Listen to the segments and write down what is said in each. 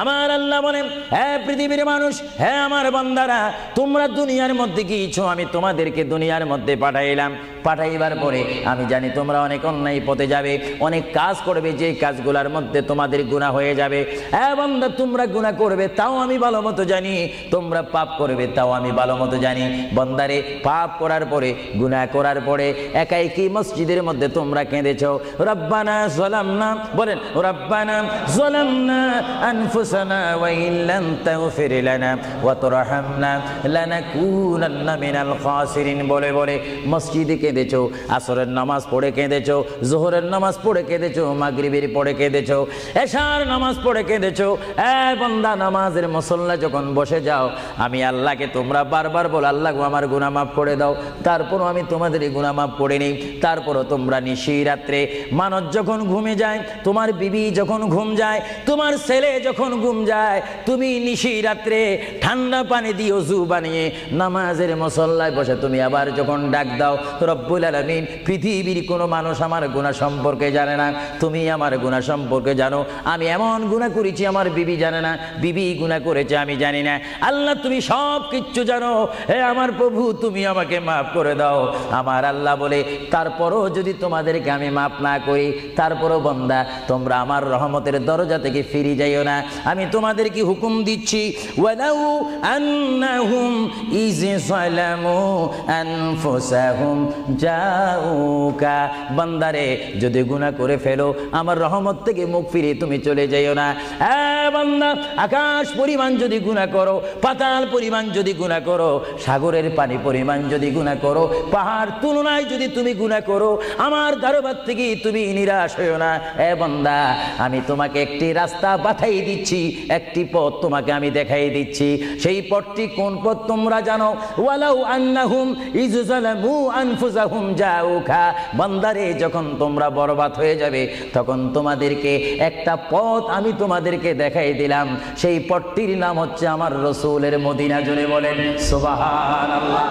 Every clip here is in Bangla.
আমার আল্লাহ বলেন, হে পৃথিবীর মানুষ, হে আমার বান্দারা, তোমরা দুনিয়ার মধ্যে গিয়েছো, আমি তোমাদেরকে দুনিয়ার মধ্যে পাঠাইলাম। পাঠাইবার পরে আমি জানি তোমরা অনেক অন্যায় পথে যাবে, অনেক কাজ করবে, যে কাজগুলোর মধ্যে তোমাদের গুনাহ হয়ে যাবে। হ্যাঁ বান্দা, তোমরা গুনাহ করবে তাও আমি ভালো মতো জানি, তোমরা পাপ করবে তাও আমি ভালো মতো জানি। বান্দারে, পাপ করার পরে, গুনাহ করার পরে একাই কি মসজিদের মধ্যে তোমরা কেঁদেছো, রব্বানা যালামনা, বলেন রব্বানা যালামনা আনফুসানা ওয়া ইল্লাম তাগফির লানা ওয়া তারহামনা লানাকুনান্না মিনাল খাসিরিন বলে বলে মসজিদে কেঁদেছো, আসরের নামাজ পড়ে কেঁদেছো, যোহরের নামাজ পড়ে কেঁদেছো, মাগরিবের পড়ে কেঁদেছো, এশার নামাজ পড়ে কেঁদেছো। এ বান্দা, নামাজের মুসল্লা যখন বসে যাও, আমি আল্লাহকে তোমরা বারবার বল, আল্লাহ আমার গুনাহ মাফ করে দাও। তারপরও আমি তোমাদের গুনাহ মাফ করে নিই। তারপরও তোমরা নিশি রাত্রে, মানুষ যখন ঘুমে যায়, তোমার বিবি যখন ঘুম যায়, তোমার ছেলে যখন ঘুম যায়, তুমি নিশি রাত্রে ঠান্ডা পানি দিয়ে ওযু বানিয়ে নামাজের মুসল্লায় বসে তুমি আবার যখন ডাক দাও, রব্বুল আলামিন, পৃথিবীর কোনো মানুষ আমার গুনাহ সম্পর্কে জানে না, তুমি আমার গুনাহ সম্পর্কে জানো। আমি এমন গুনাহ করেছি আমার বিবি জানে না, বিবি গুনাহ করেছে আমি জানি না। আল্লাহ, তুমি সব কিচ্ছু জানো। হে আমার প্রভু, তুমি আমাকে মাফ করে দাও। আমার আল্লাহ বলে, তারপরও যদি তোমাদেরকে আমি মাফ না করি, তারপরও বান্দা, তোমরা আমার রহমতের দরজা থেকে ফিরে যাইও না। আমি তোমাদেরকে হুকুম দিচ্ছি, ওয়ালাউ আন্নাহুম ইয যালামু আনফুসাহুম জাউকা, বান্দারে, যদি গুনাহ করে ফেলো, আমার রহমত থেকে মুখ ফিরে তুমি চলে যাইও না। হ্যাঁ বান্দা, আকাশ পরিমাণ যদি গুনাহ করো, পাতাল পরিমাণ যদি গুনাহ করো, সাগরের পানি পরিমাণ যদি গুনাহ করো, পাহাড় তুলনায় যদি তুমি গুনাহ করো, আমার দরবার থেকে তুমি নিরাশ হইও না। এ বান্দা, আমি তোমাকে একটি রাস্তা বাতাই দিচ্ছি, একটি পথ তোমাকে আমি দেখাই দিচ্ছি। সেই পথটি কোন পথ তোমরা জানো? ওয়ালাউ আন্নাহুম ইয যালামু আনফুসাহুম জাউকা, বান্দারে, যখন তোমরা বরবাদ হয়ে যাবে, তখন তোমাদেরকে একটা পথ আমি তোমাদেরকে দেখাই দিলাম। সেই পথটির নাম হচ্ছে আমার রাসূলের মদিনা। জোরে বলেন সুবহানাল্লাহ।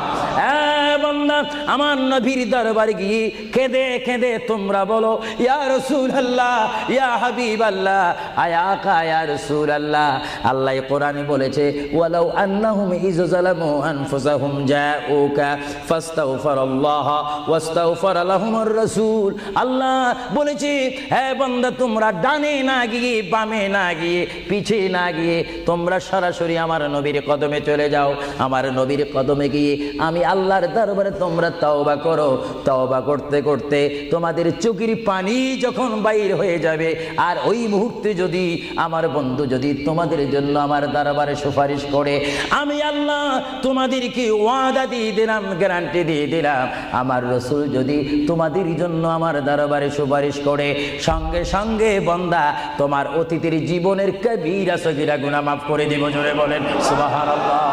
বান্দা, আমার নবীর দরবারে গিয়ে কেঁদে কেঁদে তোমরা বলো, ইয়া রাসূলুল্লাহ, ইয়া হাবিবাল্লাহ, আয়াকা ইয়া রাসূলুল্লাহ। আল্লাহ কোরআনে বলেছে, ওয়ালাউ আন্নাহুম ইয যালামু আনফুসাহুম জাউকা ফাস্তাগফিরুল্লাহ ওয়াস্তাগফার লাহুমুর রাসূল। আল্লাহ বলেছে, হে বান্দা, তোমরা ডানে না গিয়ে, বামে না গিয়ে, পিছে না গিয়ে, তোমরা সরাসরি আমার নবীর কদমে চলে যাও। আমার নবীর কদমে গিয়ে আমি আল্লাহর দরবারে তোমরা তওবা করো। তওবা করতে করতে তোমাদের চোখের পানি যখন বাইর হয়ে যাবে, আর ওই মুহূর্তে যদি আমার বন্ধু যদি তোমাদের জন্য আমার দরবারে সুপারিশ করে, আমি আল্লাহ তোমাদেরকে ওয়াদা দিয়ে দিলাম, গ্যারান্টি দিয়ে দিলাম, আমার রাসূল যদি তোমাদের জন্য আমার দরবারে সুপারিশ করে, সঙ্গে সঙ্গে বান্দা, তোমার অতীতের জীবনের কবিরা সগীরা গুনাহ মাফ করে দিব। জোরে বলেন সুবহানাল্লাহ।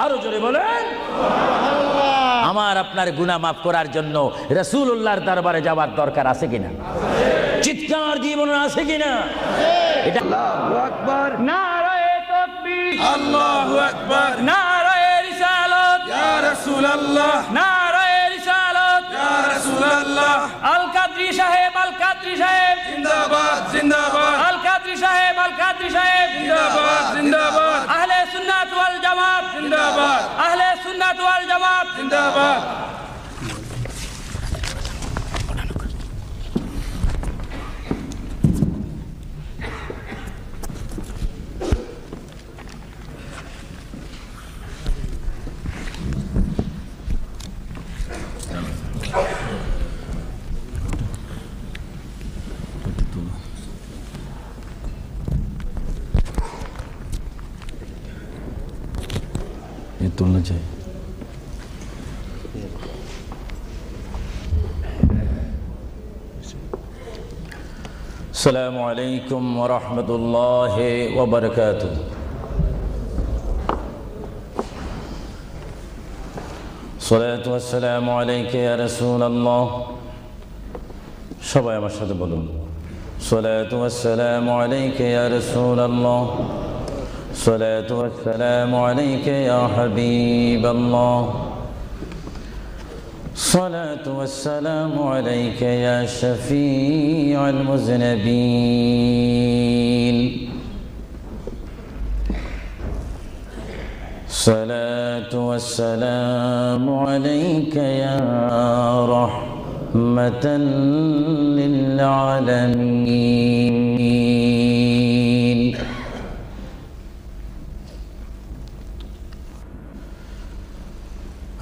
আরো জোরে বলেন। আমার আপনার গুনাহ মাফ করার জন্য রাসূলুল্লাহর দরবারে যাওয়ার দরকার আছে কিনা? চিৎকার জীবন আছে কিনা? এটা আল্লাহু আকবার, নারায়ে তাকবীর, আল্লাহু আকবার, নারায়ে রিসালাত, ইয়া রাসূলুল্লাহ, নারায়ে রিসালাত, ইয়া রাসূলুল্লাহ। আল কাদরি সাহেব, আল কাদরি সাহেব জিন্দাবাদ, জিন্দাবাদ। আল কাদরি সাহেব, আল কাদরি সাহেব জিন্দাবাদ, জিন্দাবাদ। আহলে সুন্নাত ওয়াল জামাত জিন্দাবাদ, আহলে সুন্নাত ওয়াল জামাত জিন্দাবাদ। तुलना चाहिए। अस्सलामु अलैकुम व रहमतुल्लाहि व बरकातुहू। सलातु वस्सलामु अलैका या रसूलल्लाह। সবাই আমার সাথে বলুন, सलातु वस्सलामु अलैका या रसूलल्लाह, सलातु वस्सलामु अलैका या हबीबल्लाह, सलातु वस्सलामु अलैका या शफीअल मुज़निबीन। الصلاة والسلام عليك يا رحمة للعالمين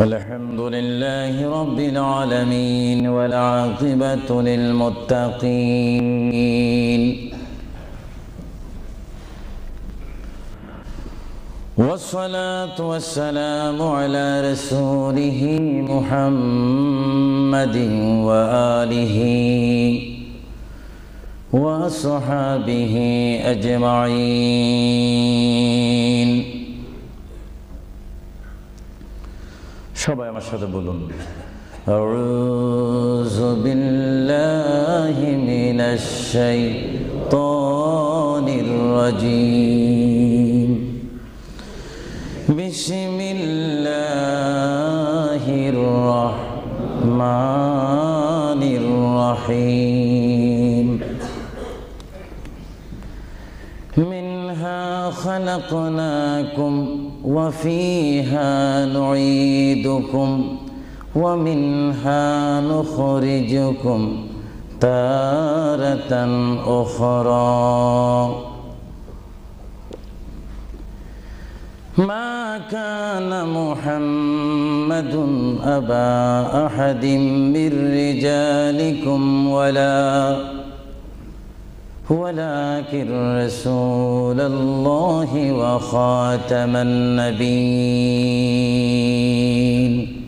الحمد لله رب العالمين والعاقبة للمتقين والصلاة والسلام على رسوله محمد وآله وصحابه أجمعين সবাই আমার সাথে বলুন আউযু বিল্লাহি মিনাশ শাইতানির রাজীম বিসমিল্লাহির রহমানির রহিম মিনহা খালাকনাকুম ওয়া ফিহা নুঈদুকুম ওয়া মিনহা নুখরিজুকুম তারাতান উখরা ما كان محمد أبا أحد من رجالكم ولكن رسول الله وخاتم النبيين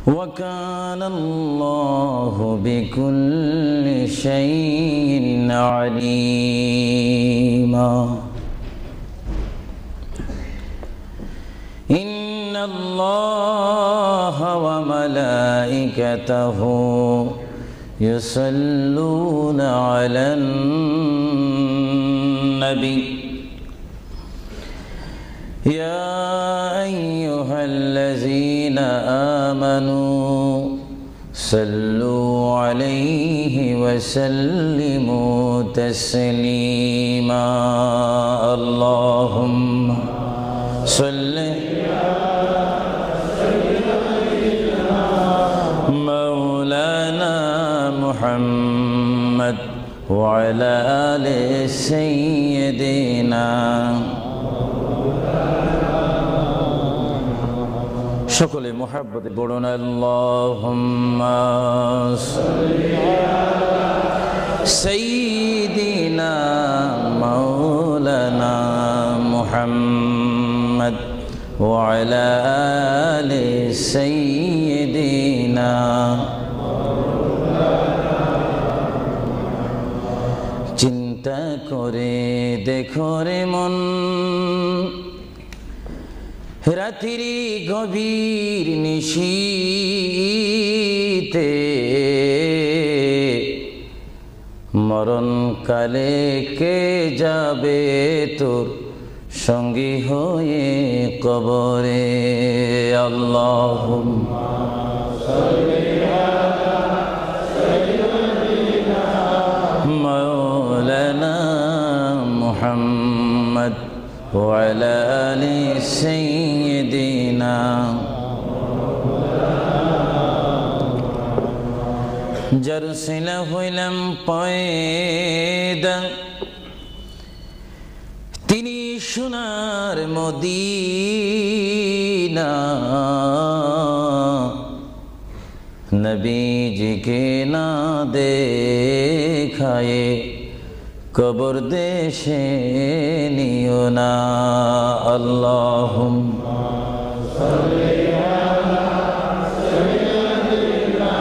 وكان الله بكل شيء عليما إن الله وملائكته يصلون على النبي يا أيها الذين آمنوا صلوا عليه وسلموا تسليما اللهم صل مولانا محمد وعلى آل سيدنا সকলে মুহাব্বতে পড়ুন আল্লাহুম্মা সাল্লি আলা সাইয়্যিদিনা মাওলানা মুহাম্মদ ওয়া আলা আলি সাইয়্যিদিনা চিন্তা করে দেখো রে মন রাত্রি গভীর নিশীতে মরণ কালে কে যাবে তোর সঙ্গী হয়ে কবরে আল্লাহুম্মা সাল্লি আলা সাইয়্যিদিনা মাওলানা মুহাম্মদ وعلى آل سيدنا جرسل হইলাম পয়দা তিনি সোনার মদিনা নবীজিকে না দেখায়ে কবর দেশে নিও না আল্লাহুম্মা সাল্লি আলা সাইয়্যিদিনা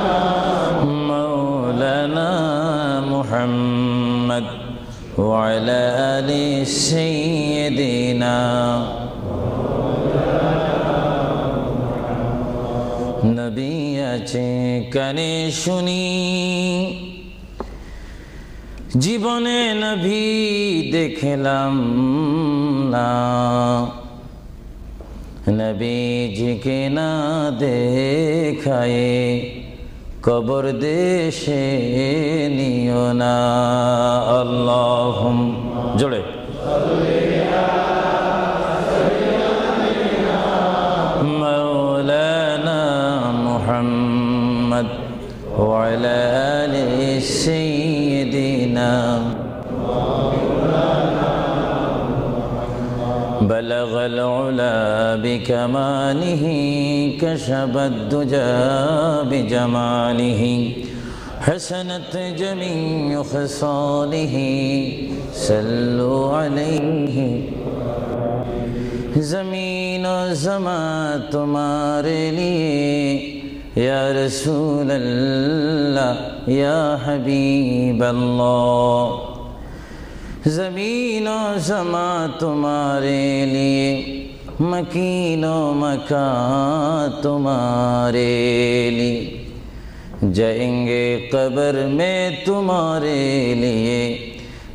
মাওলানা মুহাম্মদ ওয়া আলা আলি সাইয়্যিদিনা নবী আছে কানে শুনি জীবনে নবী দেখলাম না নবীজিকে না দেখায়ে কবর দেশে নিও না আল্লাহুম্মা জোরে وعلى آل سيدنا بلغ العلا بكماله كشف الدجى بجماله حسنت جميع خصاله صلوا عليه زمین و زمان تمہارے لیے یا رسول اللہ یا حبیب اللہ زمین و زمان تمہارے لیے مکین و مکان تمہارے لیے جائیں گے قبر میں تمہارے لیے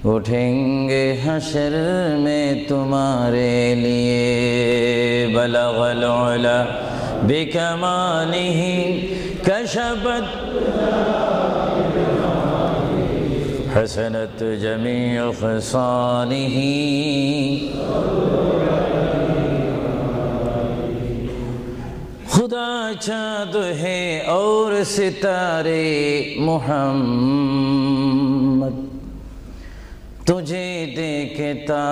اٹھیں گے حشر میں تمہارے لیے بلغ العلا بکمالہ کشفت حسنت جمیع خصالہ خدا چاند ہے اور ستارے محمد تجھے دیکھتا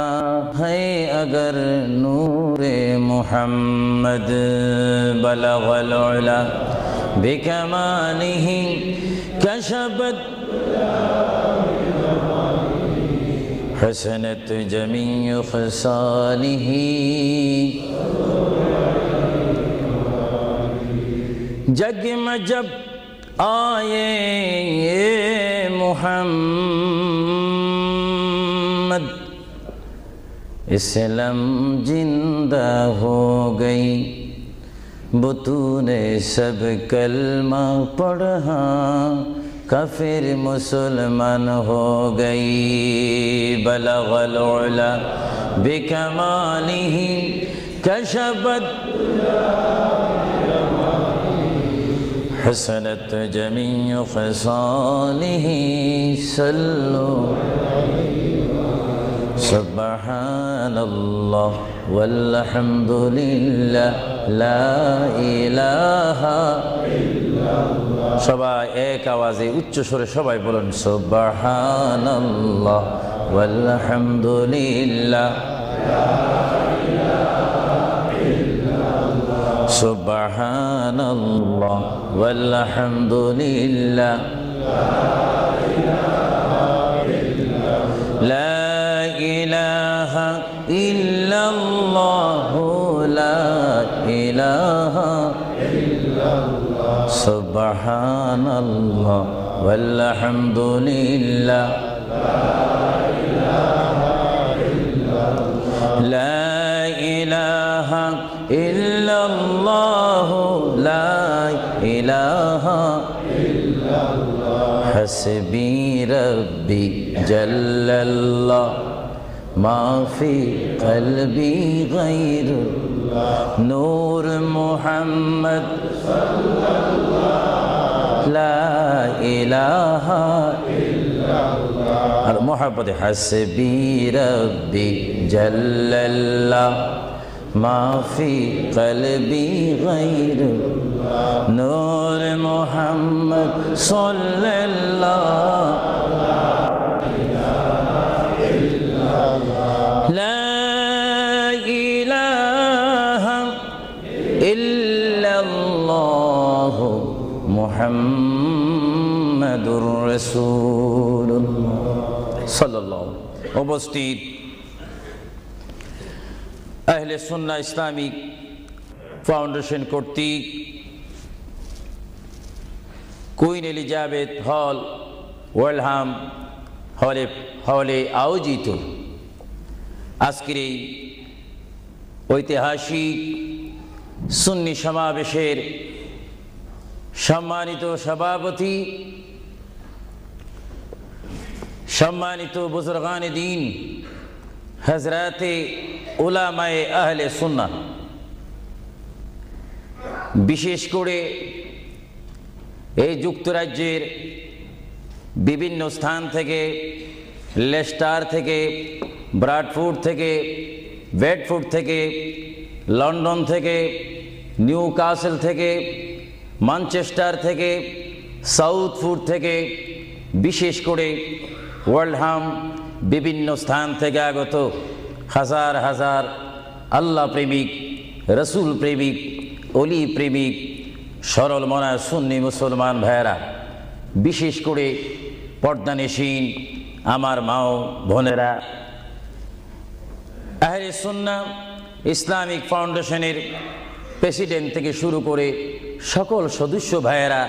ہے اگر نور محمد بلغ العلا بکمالہ کشفت حسنت جمیع خصالہ جگ میں جب آئے محمد اسلام زندہ ہو گئی بطون سب کلمہ پڑھا کافر مسلمان ہو گئی بلغ العلا بکمالہ کشفت حسنت جمیع خصالہ صلوا سبحان اللہ والحمد للہ لا الہ الا اللہ সবাই এক আওয়াজে উচ্চ স্বরে সবাই বলুন সুবহানাল্লাহ ওয়ালহামদুলিল্লাহ সুবহানাল্লাহ ওয়ালহামদুলিল্লাহ লা ইলাহা ইল্লাল্লাহ লা ইলাহা ইল্লাল্লাহ সুবহানাল্লাহ ওয়ালহামদুলিল্লাহ লা ইলাহা ইল্লাল্লাহ লা ইলাহা ইল্লাল্লাহ হাসবি রব্বি জাল্লাল্লাহ মা ফি কলবি গায়রুল্লাহ নূর মুহাম্মদ সাল্লাল্লাহ লা ইলাহা ইল্লাল্লাহ আর মোহাব্বতে হাসবি রব্বি জাল্লাল্লাহ ما في قلبي غير نور محمد صلى الله لا إله إلا الله محمد رسول الله صلى الله উপস্থিত আহলে সুন্নাহ ইসলামিক ফাউন্ডেশন কর্তৃক কুইন এলিজাবেথ হল ওয়েলহাম হলে আয়োজিত আজকের এই ঐতিহাসিক সুন্নি সমাবেশের সম্মানিত সভাপতি সম্মানিত বুজুর্গানে দ্বীন হযরতে উলামায়ে আহলে সুন্নাহ বিশেষ করে এই যুক্তরাজ্যের বিভিন্ন স্থান থেকে লেস্টার থেকে ব্রাডফোর্ড থেকে বেডফোর্ড থেকে লন্ডন থেকে নিউকাসল থেকে ম্যানচেস্টার থেকে সাউথপুর থেকে, বিশেষ করে ওয়ার্ল্ডহাম বিভিন্ন স্থান থেকে আগত হাজার হাজার আল্লাহ প্রেমিক, রসুল প্রেমিক, অলি প্রেমিক, সরল মনা সুন্নি মুসলমান ভাইয়েরা, বিশেষ করে পর্দানিসীন আমার মাও বোনেরা, আহলে সুন্নাহ ইসলামিক ফাউন্ডেশনের প্রেসিডেন্ট থেকে শুরু করে সকল সদস্য ভাইয়েরা,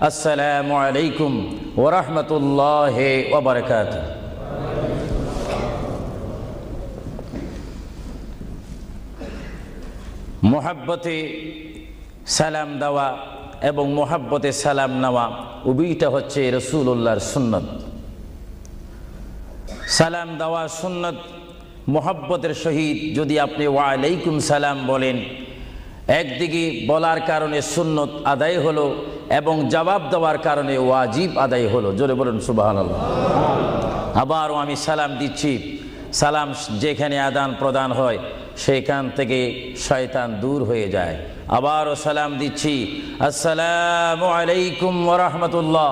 আসসালামু আলাইকুম ওয়া রাহমাতুল্লাহি ওয়া বারাকাতুহু। মোহাব্বতে সালাম দেওয়া এবং মোহাব্বতে সালাম নেওয়া উভয়টা হচ্ছে রাসূলুল্লাহর সুন্নত। সালাম দেওয়া সুন্নত। মোহাব্বতের সহিত যদি আপনি ওয়া আলাইকুম সালাম বলেন, একদিকে বলার কারণে সুন্নত আদায় হলো এবং জবাব দেওয়ার কারণে ওয়াজিব আদায় হলো। জোরে বলুন সুবহানাল্লাহ। আবারও আমি সালাম দিচ্ছি, সালাম যেখানে আদান প্রদান হয় সেখান থেকে শয়তান দূর হয়ে যায়। আবারও সালাম দিচ্ছি, আসসালামু আলাইকুম ওয়া রাহমাতুল্লাহ।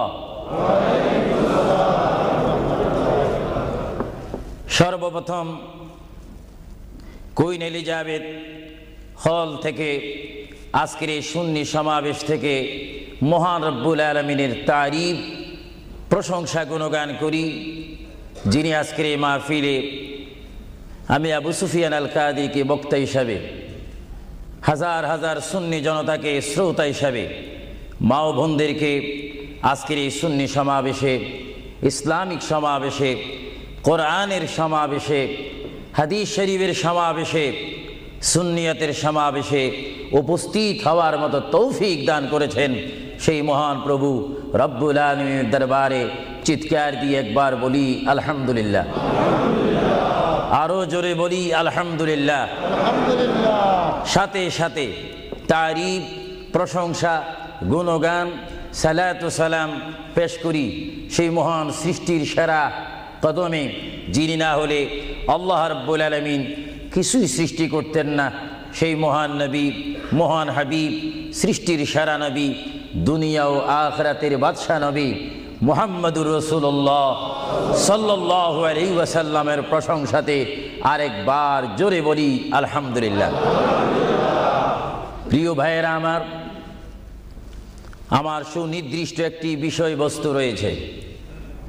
সর্বপ্রথম কুইন এলিজাবেথ হল থেকে আজকের এই সুন্নি সমাবেশ থেকে মহান রব্বুল আলামিনের তারিফ, প্রশংসা, গুণগান করি, যিনি আজকের এই মাহফিলে আমি আবু সুফিয়ান আল কাদিকে বক্তা হিসাবে, হাজার হাজার সুন্নি জনতাকে শ্রোতা হিসাবে, মা ও বোনদেরকে আজকের এই সুন্নি সমাবেশে, ইসলামিক সমাবেশে, কোরআনের সমাবেশে, হাদিস শরীফের সমাবেশে, সুন্নিয়তের সমাবেশে উপস্থিত হওয়ার মতো তৌফিক দান করেছেন সেই মহান প্রভু রব্বুল আলামিনের দরবারে চিৎকার দিয়ে একবার বলি আলহামদুলিল্লাহ। আরো জোরে বলি আলহামদুলিল্লাহ। সাথে সাথে তারিফ, প্রশংসা, গুণগান, সালাতু সালাম পেশ করি সেই মহান সৃষ্টির সেরা কদমে, যিনি না হলে আল্লাহ রাব্বুল আলামিন কিছুই সৃষ্টি করতেন না, সেই মহান নবী, মহান হাবিব, সৃষ্টির সেরা নবী, দুনিয়া ও আখিরাতের বাদশা নবী মুহাম্মদুর রাসূলুল্লাহ সাল্লাল্লাহু আলাইহি ওয়াসাল্লামের প্রশংসাতে আরেকবার জোরে বলি আলহামদুলিল্লাহ। প্রিয় ভাইয়েরা আমার সুনির্দিষ্ট একটি বিষয়বস্তু রয়েছে,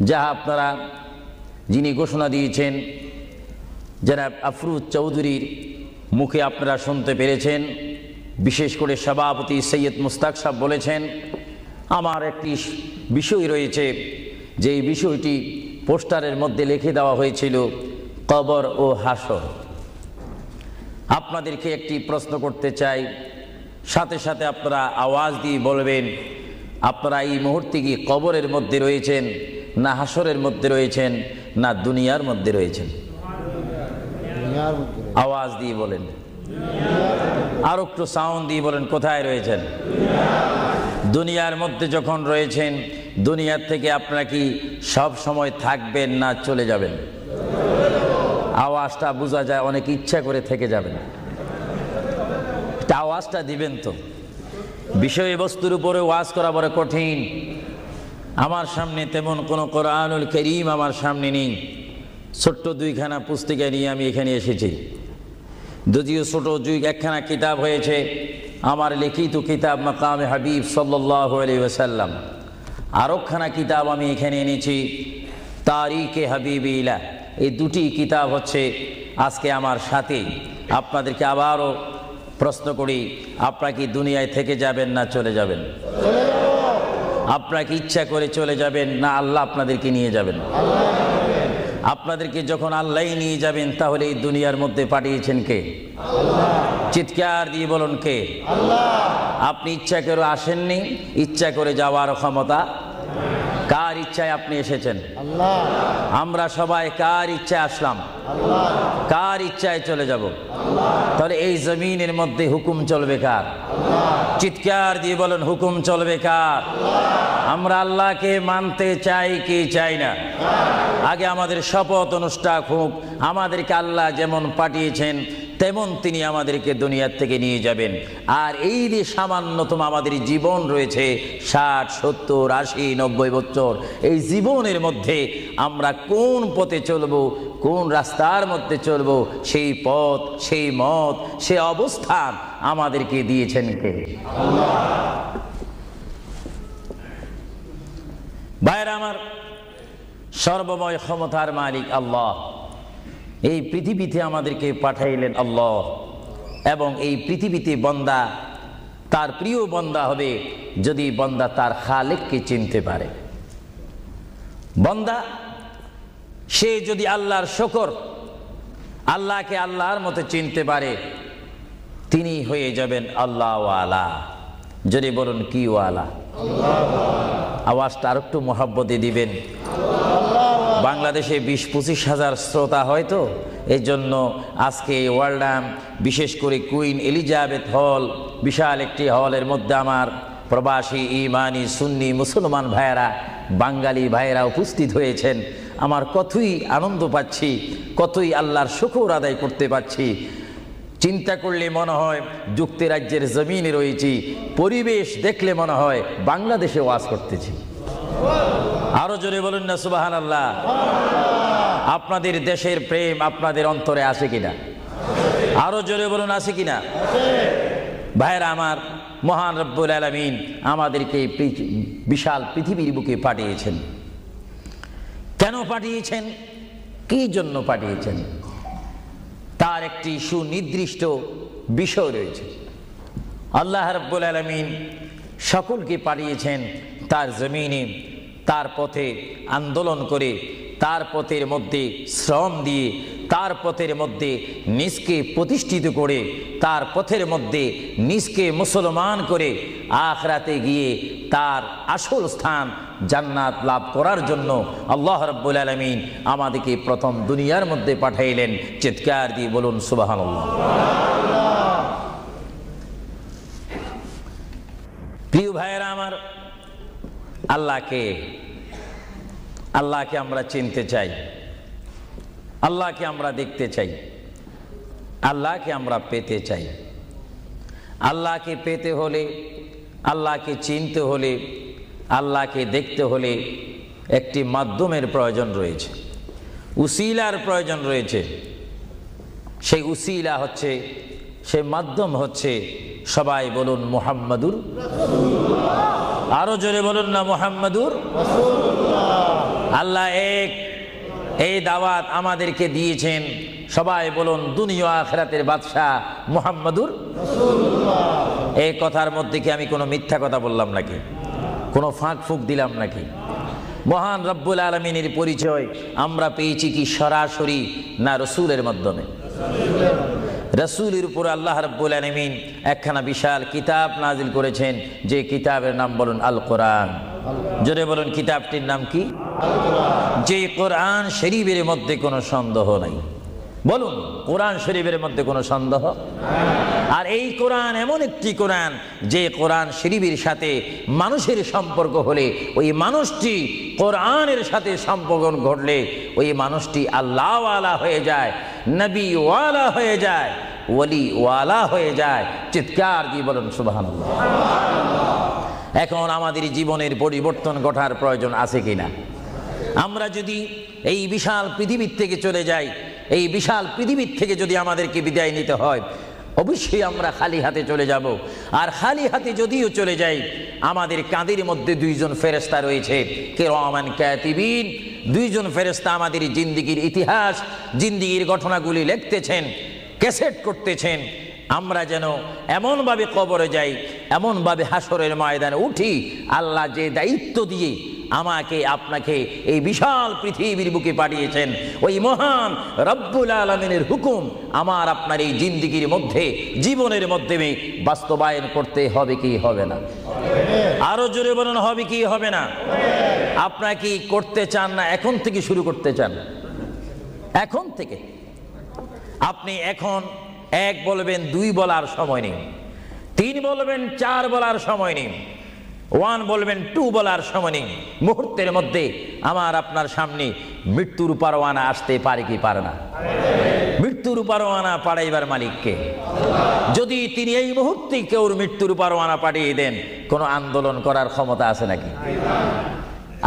যা আপনারা, যিনি ঘোষণা দিয়েছেন জনাব আফরুজ চৌধুরীর মুখে আপনারা শুনতে পেরেছেন। বিশেষ করে সভাপতি সৈয়দ মুস্তাক সাহেব বলেছেন, আমার একটি বিষয় রয়েছে, যেই বিষয়টি পোস্টারের মধ্যে লিখে দেওয়া হয়েছিল, কবর ও হাসর। আপনাদেরকে একটি প্রশ্ন করতে চাই, সাথে সাথে আপনারা আওয়াজ দিয়ে বলবেন, আপনারা এই মুহূর্তে কি কবরের মধ্যে রয়েছেন, না হাসরের মধ্যে রয়েছেন, না দুনিয়ার মধ্যে রয়েছেন? আওয়াজ দিয়ে বলেন, আর একটু সাউন্ড দিয়ে বলেন, কোথায় রয়েছেন? দুনিয়ার মধ্যে যখন রয়েছেন, দুনিয়ার থেকে আপনারা কি সব সময় থাকবেন না চলে যাবেন? আওয়াজটা বোঝা যায়, অনেক ইচ্ছা করে থেকে যাবেন। আওয়াজটা দিবেন তো। বিষয়বস্তুর উপরে ওয়াজ করা বড় কঠিন। আমার সামনে তেমন কোনো কোরআনুল কারীম আমার সামনে নেই। ছোট্ট দুইখানা পুস্তিকা নিয়ে আমি এখানে এসেছি। যদিও ছোট একখানা কিতাব হয়েছে, আমার লিখিত কিতাব মাকামে হাবিব সাল্লাল্লাহু আলাইহি ওয়াসাল্লাম। আরেকখানা কিতাব আমি এখানে এনেছি, তারিখে হাবিবিল্লাহ। এই দুটি কিতাব হচ্ছে আজকে আমার সাথে। আপনাদেরকে আবারও প্রশ্ন করি, আপনারা কি দুনিয়ায় থেকে যাবেন না চলে যাবেন? আপনারা কি ইচ্ছা করে চলে যাবেন, না আল্লাহ আপনাদেরকে নিয়ে যাবেন? আপনাদেরকে যখন আল্লাহ নিয়ে যাবেন, তাহলে এই দুনিয়ার মধ্যে পাঠিয়েছেন কে? চিৎকার দিয়ে বলুন, কে? আপনি ইচ্ছা করে আসেননি, ইচ্ছা করে যাওয়ার ক্ষমতা কার ইচ্ছায় আপনি এসেছেন? আমরা সবাই কার ইচ্ছায় আসলাম? কার ইচ্ছায় চলে যাব? তাহলে এই জমিনের মধ্যে হুকুম চলবে কার? চিৎকার দিয়ে বলেন, হুকুম চলবে কার? আমরা আল্লাহকে মানতে চাই কি চাই না? আগে আমাদের শপথ অনুষ্ঠান হোক, আমাদেরকে আল্লাহ যেমন পাঠিয়েছেন তেমন তিনি আমাদেরকে দুনিয়ার থেকে নিয়ে যাবেন। আর এই যে সামান্যতম আমাদের জীবন রয়েছে 60, 70, 80, 90 বছর, এই জীবনের মধ্যে আমরা কোন পথে চলবো, কোন রাস্তার মধ্যে চলবো, সেই পথ, সেই মত, সেই অবস্থান আমাদেরকে দিয়েছেন কে? আল্লাহ। ভাইরা আমার, সর্বময় ক্ষমতার মালিক আল্লাহ এই পৃথিবীতে আমাদেরকে পাঠাইলেন আল্লাহ, এবং এই পৃথিবীতে বান্দা তার প্রিয় বান্দা হবে যদি বান্দা তার খালেককে চিনতে পারে। বান্দা সে যদি আল্লাহর শুকর, আল্লাহকে আল্লাহর মতো চিনতে পারে, তিনি হয়ে যাবেন আল্লাহ ওয়ালা। যদি বলুন কি ওয়ালা? আওয়াজটা আর একটু মহব্বতে দিবেন। বাংলাদেশে 20-25 হাজার শ্রোতা হয়তো, এই জন্য আজকে ওয়ার্ল্ডাম, বিশেষ করে কুইন এলিজাবেথ হল, বিশাল একটি হলের মধ্যে আমার প্রবাসী ইমানি সুন্নি মুসলমান ভাইয়েরা, বাঙালি ভাইয়েরা উপস্থিত হয়েছেন। আমার কতই আনন্দ পাচ্ছি, কতই আল্লাহর শুকর আদায় করতে পারছি। চিন্তা করলে মনে হয় যুক্তরাজ্যের জমিনে রয়েছি, পরিবেশ দেখলে মনে হয় বাংলাদেশে ওয়াজ করতেছি। আরো জোরে বলুন না সুবহানাল্লাহ। আপনাদের দেশের প্রেম আপনাদের অন্তরে আছে কিনা? আরো জোরে বলুন আছে কিনা? ভাইরা আমার, মহান রব্বুল আলামিন আমাদেরকে বিশাল পৃথিবীর বুকে পাঠিয়েছেন। কেন পাঠিয়েছেন? কি জন্য পাঠিয়েছেন? তার একটি সুনির্দিষ্ট বিষয় রয়েছে। আল্লাহ রাব্বুল আলামিন সকলকে পাঠিয়েছেন তার জমিনে, তার পথে আন্দোলন করে, তার পথের মধ্যে শ্রম দিয়ে, তার পথের মধ্যে নিজকে প্রতিষ্ঠিত করে, তার পথের মধ্যে নিজকে মুসলমান করে আখিরাতে গিয়ে তার আসল স্থান জান্নাত লাভ করার জন্য আল্লাহ রাব্বুল আলামিন আমাদেরকে প্রথম দুনিয়ার মধ্যে পাঠাইলেন। চিৎকার দিয়ে বলুন সুবহানাল্লাহ। প্রিয় ভাইয়েরা আমার, আল্লাহকে আমরা চিনতে চাই, আল্লাহকে আমরা দেখতে চাই, আল্লাহকে আমরা পেতে চাই। আল্লাহকে পেতে হলে, আল্লাহকে চিনতে হলে, আল্লাহকে দেখতে হলে একটি মাধ্যমের প্রয়োজন রয়েছে, উসিলার প্রয়োজন রয়েছে। সেই উসিলা হচ্ছে, সেই মাধ্যম হচ্ছে, সবাই বলুন মুহাম্মাদুর রাসূলুল্লাহ। আরো জোরে বলুন না মুহাম্মাদুর রাসূলুল্লাহ। আল্লাহ এক, এই দাওয়াত আমাদেরকে দিয়েছেন। সবাই বলুন দুনিয়া আখিরাতের বাদশাহ মুহাম্মাদুর রাসূলুল্লাহ। এই কথার মধ্যে কি আমি কোনো মিথ্যা কথা বললাম নাকি? কোনো ফাঁক ফুক দিলাম নাকি? মহান রব্বুল আলামিনের পরিচয় আমরা পেয়েছি কি সরাসরি, না রসুলের মাধ্যমে? রসুলের উপর আল্লাহ রাব্বুল আলামিন একখানা বিশাল কিতাব নাজিল করেছেন, যে কিতাবের নাম বলুন আল কোরআন। জোরে বলুন কিতাবটির নাম কি? আল কোরআন। যে কোরআন শরীফের মধ্যে কোনো সন্দেহ নাই। বলুন কোরআন শরীফের মধ্যে কোনো সন্দেহ? আর এই কোরআন এমন একটি কোরআন, যে কোরআন শরীফের সাথে মানুষের সম্পর্ক হলে, ওই মানুষটি কোরআনের সাথে সম্পর্ক ঘটলে ওই মানুষটি আল্লাহ ওয়ালা হয়ে যায়, নবী ওয়ালা হয়ে যায়, ওলি ওয়ালা হয়ে যায়। চিৎকার দিয়ে বলুন সুবহানাল্লাহ। এখন আমাদের জীবনের পরিবর্তন ঘটার প্রয়োজন আছে কিনা? আমরা যদি এই বিশাল পৃথিবীর থেকে চলে যাই, এই বিশাল পৃথিবীর থেকে যদি আমাদেরকে বিদায় নিতে হয়, অবশ্যই আমরা খালি হাতে চলে যাব। আর খালি হাতে যদিও চলে যাই, আমাদের কাঁধের মধ্যে দুইজন ফেরেশতা রয়েছে, কিরামান কাতিবিন। দুইজন ফেরেশতা আমাদের জিন্দেগির ইতিহাস, জিন্দেগির ঘটনাগুলি লিখতেছেন, ক্যাসেট করতেছেন। আমরা যেন এমনভাবে কবরে যাই, এমনভাবে হাসরের ময়দানে উঠি, আল্লাহ যে দায়িত্ব দিয়ে আমাকে আপনাকে এই বিশাল পৃথিবীর বুকে পাঠিয়েছেন, ওই মহান রব্বুল আলামিনের হুকুম আমার আপনার এই জিন্দেগির মধ্যে, জীবনের মধ্যে বাস্তবায়ন করতে হবে কি হবে না? আরো জোরে বলুন হবে কি হবে না? আপনারা কি করতে চান, না এখন থেকে শুরু করতে চান? এখন থেকে আপনি এখন এক বলবেন, দুই বলার সময় নেই, তিন বলবেন, চার বলার সময় নেই, ওয়ান বলবেন, টু বলার সময় নেই। মুহূর্তের মধ্যে আমার আপনার সামনে মৃত্যুর পরোয়ানা আসতে পারে কি পারে না? মৃত্যু মৃত্যুর পরোয়ানা পাঠাইবার মালিককে। যদি তিনি এই মুহূর্তে কেউ মৃত্যুর পরোয়ানা পাঠিয়ে দেন, কোনো আন্দোলন করার ক্ষমতা আছে নাকি?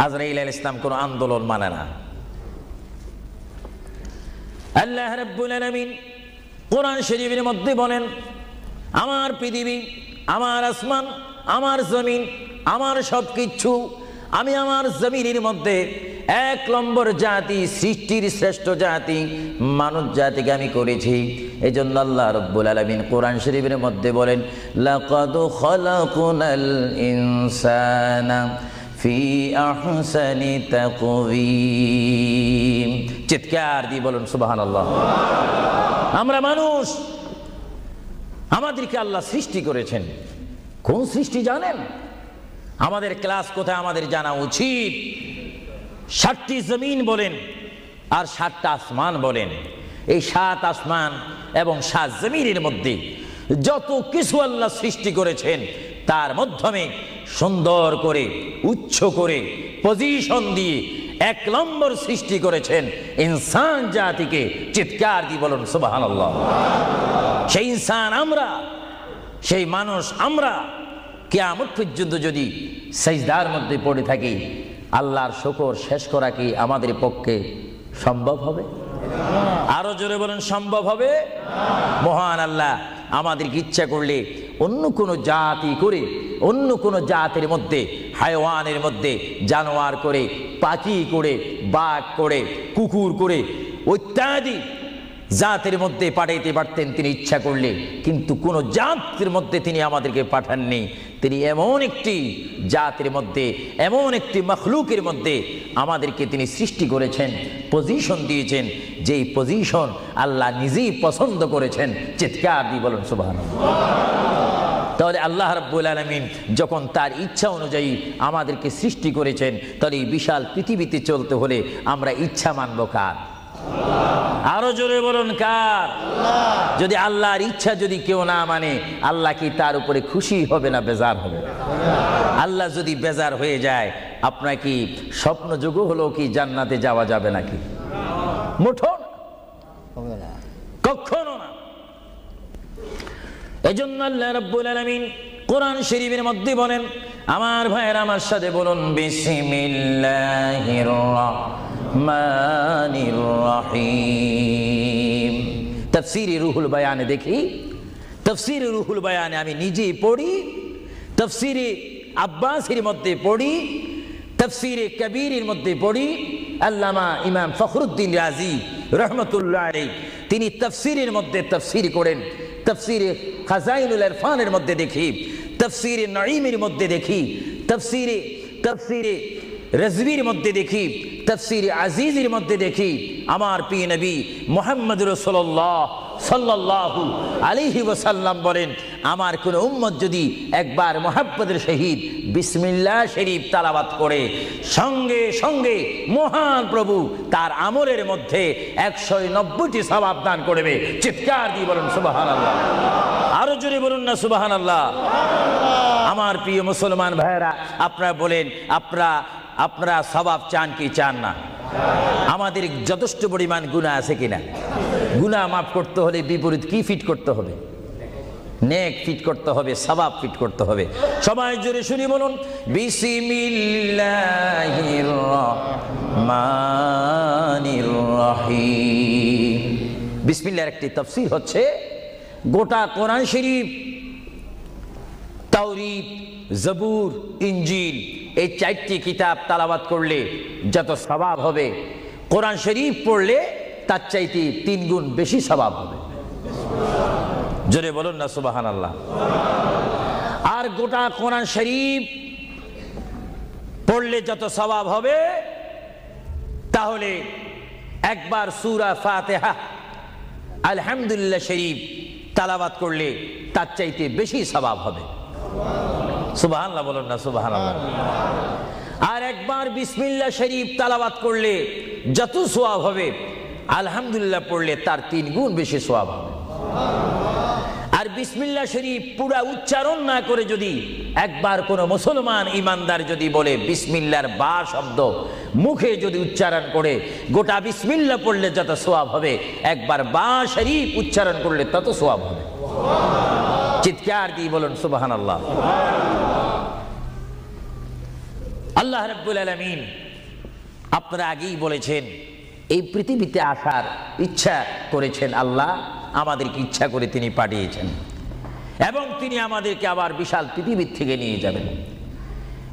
আজরাইল আলাইহিস সালাম কোনো আন্দোলন মানে না। আল্লাহ রাব্বুল আলামিন কোরআন শরীফের মধ্যে বলেন, আমার পৃথিবী, আমার আসমান, আমার জমিন, আমার সবকিছু, আমি আমার জমিনের মধ্যে এক নম্বর জাতি, সৃষ্টির শ্রেষ্ঠ জাতি মানব জাতিকে আমি করেছি। এই জন্য আল্লাহ রাব্বুল আলামিন কোরআন শরীফের মধ্যে বলেন, লাকাদ খালাকনাল ইনসানা ফি আহসানি তাকওয়িম। চিৎকার দিয়ে বলুন সুবহানাল্লাহ। আমরা মানুষ, আমাদেরকে আল্লাহ সৃষ্টি করেছেন। কোন সৃষ্টি জানেন? আমাদের ক্লাস কোথায় আমাদের জানা উচিত। 7টি জমিন বলেন আর 7টা আসমান বলেন। এই 7 আসমান এবং 7 জমিনের মধ্যে যত কিছু আল্লাহ সৃষ্টি করেছেন, তার মাধ্যমে সুন্দর করে, উচ্চ করে, পজিশন দিয়ে 1 নম্বর সৃষ্টি করেছেন ইনসান জাতিকে। চিৎকার দিয়ে বলুন সুবহানাল্লাহ। সেই ইনসান আমরা, সেই মানুষ আমরা, কিয়ামত পর্যন্ত যদি সিজদার মধ্যে পড়ে থাকি, আল্লাহর শুকর শেষ করা কি আমাদের পক্ষে সম্ভব হবে? আরো জোরে বলেন, সম্ভব হবে? মহান আল্লাহ আমাদেরকে ইচ্ছা করলে অন্য কোনো জাতি করে, অন্য কোনো জাতের মধ্যে, হায়াওয়ানের মধ্যে জানোয়ার করে, পাখি করে, বাঘ করে, কুকুর করে, ইত্যাদি জাতের মধ্যে পাঠাইতে পারতেন তিনি ইচ্ছা করলে, কিন্তু কোন জাতের মধ্যে তিনি আমাদেরকে পাঠাননি। তিনি এমন একটি জাতের মধ্যে, এমন একটি মখলুকের মধ্যে আমাদেরকে তিনি সৃষ্টি করেছেন, পজিশন দিয়েছেন, যেই পজিশন আল্লাহ নিজেই পছন্দ করেছেন। চিৎকার দিয়ে বলুন সুবহানাল্লাহ। তাহলে আল্লাহ রাব্বুল আলামিন যখন তার ইচ্ছা অনুযায়ী আমাদেরকে সৃষ্টি করেছেন, তাহলে এই বিশাল পৃথিবীতে চলতে হলে আমরা ইচ্ছা মানব কার? আরো জোরে বলুন কার? যদি আল্লাহর ইচ্ছা যদি কেউ না মানে, আল্লাহ কি তার উপরে খুশি হবে না বেজার হবে? আল্লাহ যদি বেজার হয়ে যায়, আপনার কি স্বপ্ন যোগ হলো কি জান্নাতে যাওয়া যাবে নাকি? মুঠো না, কখনো না। এজন্য আল্লাহ রাব্বুল আলামিন কোরআন শরীফের মধ্যে বলেন, আমার ভাইয়েরা আমার সাথে বলুন, বিসমিল্লাহির রাহমানির রহিম। তাফসীরে রুহুল বায়ানে দেখি, তাফসীরে রুহুল বায়ানে আমি নিজেই পড়ি, তাফসীরে আব্বাসীর মধ্যে পড়ি, তাফসীরে কবীরের মধ্যে পড়ি। আল্লামা ইমাম ফখরুদ্দিন রাজি রহমতুল্লাহ আলাইহি তিনি তাফসীরের মধ্যে তাফসীর করেন। তাফসীরে খাজাইনুল ইরফানের মধ্যে দেখি, তাফসীরে নাঈমের মধ্যে দেখি, তাফসীরে রাজভির মধ্যে দেখি, তাফসীরে আজিজের মধ্যে দেখি। আমার প্রিয় নবী মুহাম্মদ রাসূলুল্লাহ সাল্লাল্লাহু আলাইহি ওয়াসাল্লাম বলেন, আমার কোন উম্মত যদি একবার মুহাব্বতের সহিত বিসমিল্লাহ শরীফ তেলাওয়াত করে, সঙ্গে সঙ্গে মহান প্রভু তার আমলের মধ্যে 190টি সওয়াব দান করবে। চিৎকার দিয়ে বলুন সুবহানাল্লাহ। আরো জোরে বলুন না সুবহানাল্লাহ। আমার প্রিয় মুসলমান ভাইরা, আপনারা বলেন, আপনারা সওয়াব চান কি চান না? আমাদের যথেষ্ট পরিমাণ গুনাহ আছে কিনা? গুনাহ মাফ করতে হলে বিপরীত কি ফিট করতে হবে? নেক ফিট করতে হবে, সওয়াব ফিট করতে হবে। সবাই জোরে শুনি বলুন, বিসমিল্লাহির রহমানির রহিম। বিসমিল্লাহর একটি তাফসীর হচ্ছে, গোটা কোরআন শরীফ, তাওরীত, জবুর, ইনজিল, এই 4টি কিতাব তেলাওয়াত করলে যত সওয়াব হবে, কোরআন শরীফ পড়লে তার চাইতে 3 গুণ বেশি সওয়াব হবে। জোরে বলুন না সুবহানাল্লাহ। আর গোটা কোরআন শরীফ পড়লে যত সওয়াব হবে, তাহলে একবার সূরা ফাতিহা, আলহামদুলিল্লাহ শরীফ তেলাওয়াত করলে তার চাইতে বেশি সওয়াব হবে। সুবহানাল্লাহ বলুন না সুবহানাল্লাহ। আর একবার বিসমিল্লাহ শরীফ তেলাওয়াত করলে যত সওয়াব হবে, আলহামদুলিল্লাহ পড়লে তার 3 গুণ বেশি সওয়াব হবে। আর বিসমিল্লাহ শরীফ পুরা উচ্চারণ না করে যদি একবার কোনো মুসলমান ইমানদার যদি বলে বিসমিল্লাহর বা শব্দ মুখে যদি উচ্চারণ করে, গোটা বিসমিল্লাহ পড়লে যত সওয়াব হবে, একবার বা শরীফ উচ্চারণ করলে তত সওয়াব হবে। চিৎকার দিয়ে বলুন সুবহানাল্লাহ। আল্লাহ রাব্বুল আলামিন আপনারা আগেই বলেছেন এই পৃথিবীতে আসার ইচ্ছা করেছেন আল্লাহ, আমাদেরকে ইচ্ছা করে তিনি পাঠিয়েছেন এবং তিনি আমাদেরকে আবার বিশাল পৃথিবীর থেকে নিয়ে যাবেন।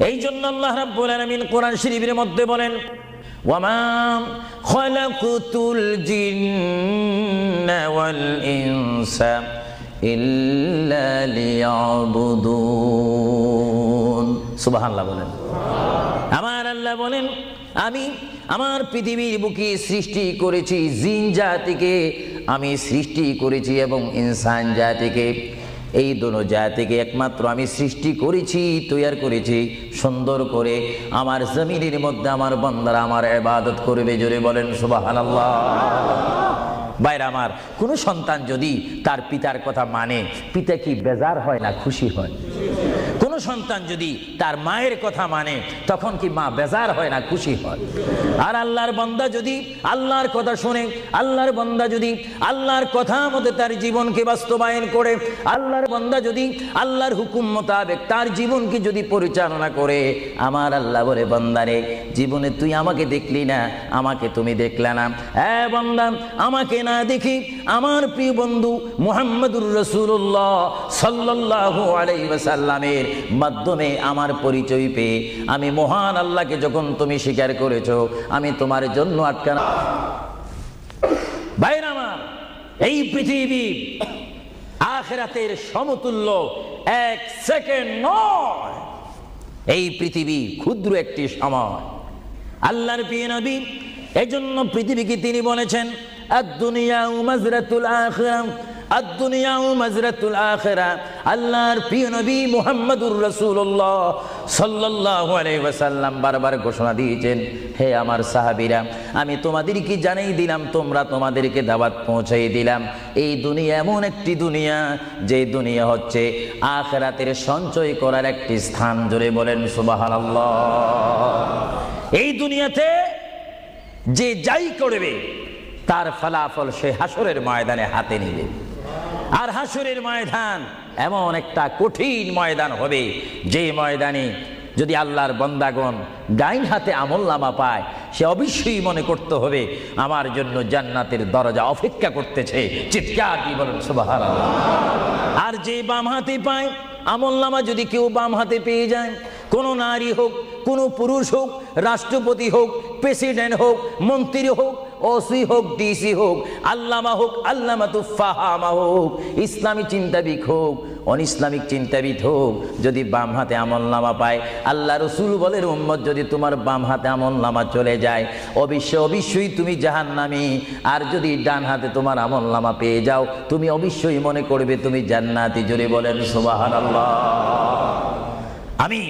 এই জন্য আল্লাহ রাব্বুল আলামিন কোরআন শরীফের মধ্যে বলেন, ওয়ামা খালাকুতুল জিন্না ওয়াল ইনসা ইল্লা লিয়াবুদুন। সুবহানাল্লাহ বলেন। আমার আল্লাহ বলেন, আমি আমার পৃথিবীর বুকে সৃষ্টি করেছি জিন জাতিকে, আমি সৃষ্টি করেছি এবং ইনসান জাতিকে। এই দোনো জাতিকে একমাত্র আমি সৃষ্টি করেছি, তৈরি করেছি সুন্দর করে। আমার জমিনের মধ্যে আমার বান্দারা আমার ইবাদত করবে। জোরে বলেন সুবহানাল্লাহ। ভাইরা আমার, কোনো সন্তান যদি তার পিতার কথা মানে, পিতা কি বেজার হয় না খুশি হয়? কোনো সন্তান যদি তার মায়ের কথা মানে, তখন কি মা বেজার হয় না খুশি হয়? আর আল্লাহর বান্দা যদি আল্লাহর কথা শুনে, আল্লাহর বান্দা যদি আল্লাহর কথা মতো তার জীবনকে বাস্তবায়ন করে, আল্লাহর বান্দা যদি আল্লাহর হুকুম মোতাবেক তার জীবনকে যদি পরিচালনা করে, আমার আল্লাহ বলে, বান্দারে জীবনে তুই আমাকে দেখলি না, আমাকে তুমি দেখলে না। হ্যাঁ বান্দা, আমাকে না দেখি আমার প্রিয় বন্ধু মুহাম্মদুর রাসূলুল্লাহ সাল্লাল্লাহু আলাইহি ওয়াসাল্লামের মাধ্যমে আমার পরিচয় পেয়ে আমি মহান আল্লাহকে যখন তুমি স্বীকার করেছো, আমি তোমার জন্য আটকানা। ভাইরা আমার, এই পৃথিবী আখিরাতের সমতুল্য এক সেকেন্ড নয়। এই পৃথিবী ক্ষুদ্র একটি সময়। আল্লাহর প্রিয় নবী এজন্য পৃথিবীকে তিনি বলেছেন, আদ-দুনিয়া মাজরাতুল আখিরাহ, আদ-দুনিয়া মাজরাতুল আখিরাহ। আল্লাহর প্রিয় নবী মুহাম্মদুর রাসূলুল্লাহ সাল্লাল্লাহু আলাইহি ওয়াসাল্লাম বারবার ঘোষণা দিয়েছেন, হে আমার সাহাবীরা, আমি তোমাদেরকে জানাই দিলাম, তোমরা তোমাদেরকে দাওয়াত পৌঁছাই দিলাম, এই দুনিয়া এমন একটি দুনিয়া, যে দুনিয়া হচ্ছে আখিরাতের সঞ্চয় করার একটি স্থান। জোরে বলেন সুবহানাল্লাহ। এই দুনিয়াতে যে যাই করবে তার ফলাফল সে হাসরের ময়দানে হাতে নিবে। আর হাসরের ময়দান এমন একটা কঠিন ময়দান হবে, যে ময়দানে যদি আল্লাহর বান্দাগণ ডাইন হাতে আমলনামা পায়, সে অবশ্যই মনে করতে হবে আমার জন্য জান্নাতের দরজা অপেক্ষা করতেছে। চিৎকার দিয়ে বলেন সুবহানাল্লাহ। আর যে বাম হাতে পায় আমলনামা, যদি কেউ বাম হাতে পেয়ে যায়, কোনো নারী হোক, কোনো পুরুষ হোক, রাষ্ট্রপতি হোক, প্রেসিডেন্ট হোক, মন্ত্রী হোক, ওসি হোক, ডিসি হোক, আল্লামা হোক, আল্লামাতু ফাহামা হোক, ইসলামী চিন্তাবিদ হোক, অনিসলামিক চিন্তাবিদ হোক, যদি বাম হাতে আমলনামা পায়, আল্লাহ রসুল বলেন, উম্মত যদি তোমার বাম হাতে আমলনামা চলে যায়, অবশ্যই তুমি জাহান্নামী। আর যদি ডান হাতে তোমার আমলনামা পেয়ে যাও, তুমি অবশ্যই মনে করবে তুমি জান্নাতি। জোরে বলেন সুবহানাল্লাহ। আমি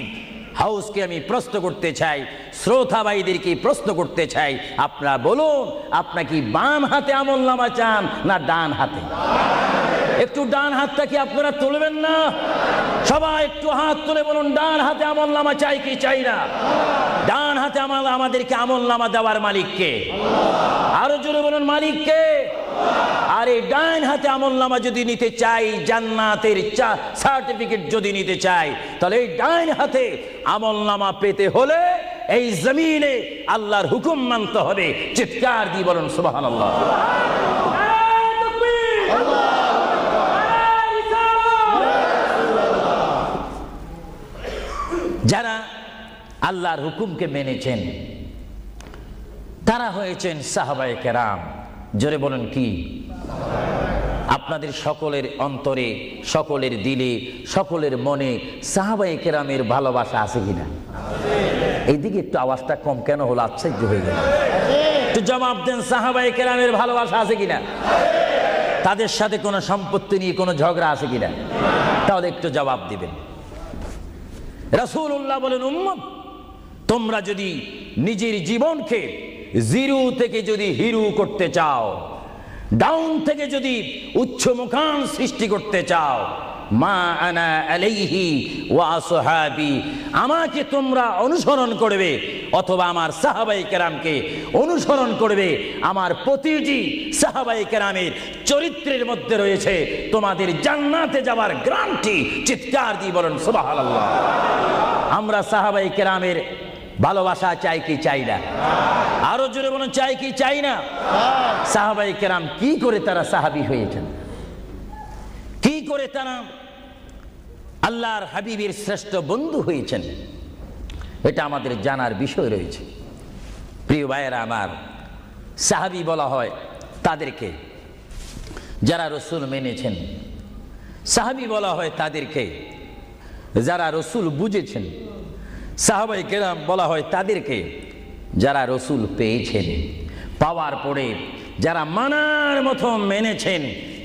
হাউসকে আমি প্রশ্ন করতে চাই, শ্রোতা ভাইদেরকে প্রশ্ন করতে চাই, আপনারা বলুন, আপনারা কি বাম হাতে আমলনামা চান না ডান হাতে? একটু ডান হাতটা কি আপনারা তুলবেন না? সবাই একটু হাত তুলে বলুন, ডান হাতে আমলনামা চাই কি চাই না? ডান হাতে আমাদেরকে আমলনামা দেওয়ার মালিক কে? আরো জোরে বলুন, মালিক কে? আর এই ডান হাতে আমলনামা যদি নিতে চাই, জান্নাতের সার্টিফিকেট যদি নিতে চাই, তাহলে এই ডান হাতে আমলনামা পেতে হলে এই জমিনে আল্লাহর হুকুম মানতে হবে। চিৎকার দিয়ে বলুন সুবহানাল্লাহ। যারা আল্লাহর হুকুমকে মেনেছেন তারা হয়েছেন সাহাবায়ে কেরাম। জোরে বলেন কি? আপনাদের সকলের অন্তরে, সকলের দিলে, সকলের মনে সাহাবায়ে কেরামের ভালোবাসা আছে কিনা? এইদিকে একটু আওয়াজটা কম কেন হলো? আশ্চর্য হয়ে গেল। একটু জবাব দেন, সাহাবায়ে কেরামের ভালোবাসা আছে কিনা? তাদের সাথে কোনো সম্পত্তি নিয়ে কোনো ঝগড়া আছে কিনা? তাহলে একটু জবাব দিবেন। রাসূলুল্লাহ বলেন, উম্মত তোমরা যদি নিজের জীবনকে জিরো থেকে যদি হিরো করতে চাও, ডাউন থেকে যদি উচ্চ মুকাম সৃষ্টি করতে চাও, মা আনা আলাইহি ওয়া আসহাবি, আমাকে তোমরা অনুসরণ করবে অথবা আমার সাহাবায়ে কেরামকে অনুসরণ করবে। আমার প্রতিটি সাহাবায়ে কেরামের চরিত্রের মধ্যে রয়েছে তোমাদের জান্নাতে যাওয়ার গ্যারান্টি। চিৎকার দিয়ে বলেন সুবহানাল্লাহ। আমরা সাহাবায়ে কেরামের ভালোবাসা চাই কি চাই না? আরো জোরে বলেন, চাই কি চাই না? সাহাবায়ে কেরাম কি করে তারা সাহাবী হয়েছেন, কি করে তারা আল্লাহর হাবিবের শ্রেষ্ঠ বন্ধু হয়েছেন, এটা আমাদের জানার বিষয় রয়েছে। প্রিয় ভাইয়েরা আমার, সাহাবী বলা হয় তাদেরকে যারা রসুল মেনেছেন, সাহাবী বলা হয় তাদেরকে যারা রসুল বুঝেছেন, সাহাবায়ে কেরাম বলা হয় তাদেরকে যারা রসুল পেয়েছেন, পাওয়ার পরে যারা মানার মতো মেনেছেন,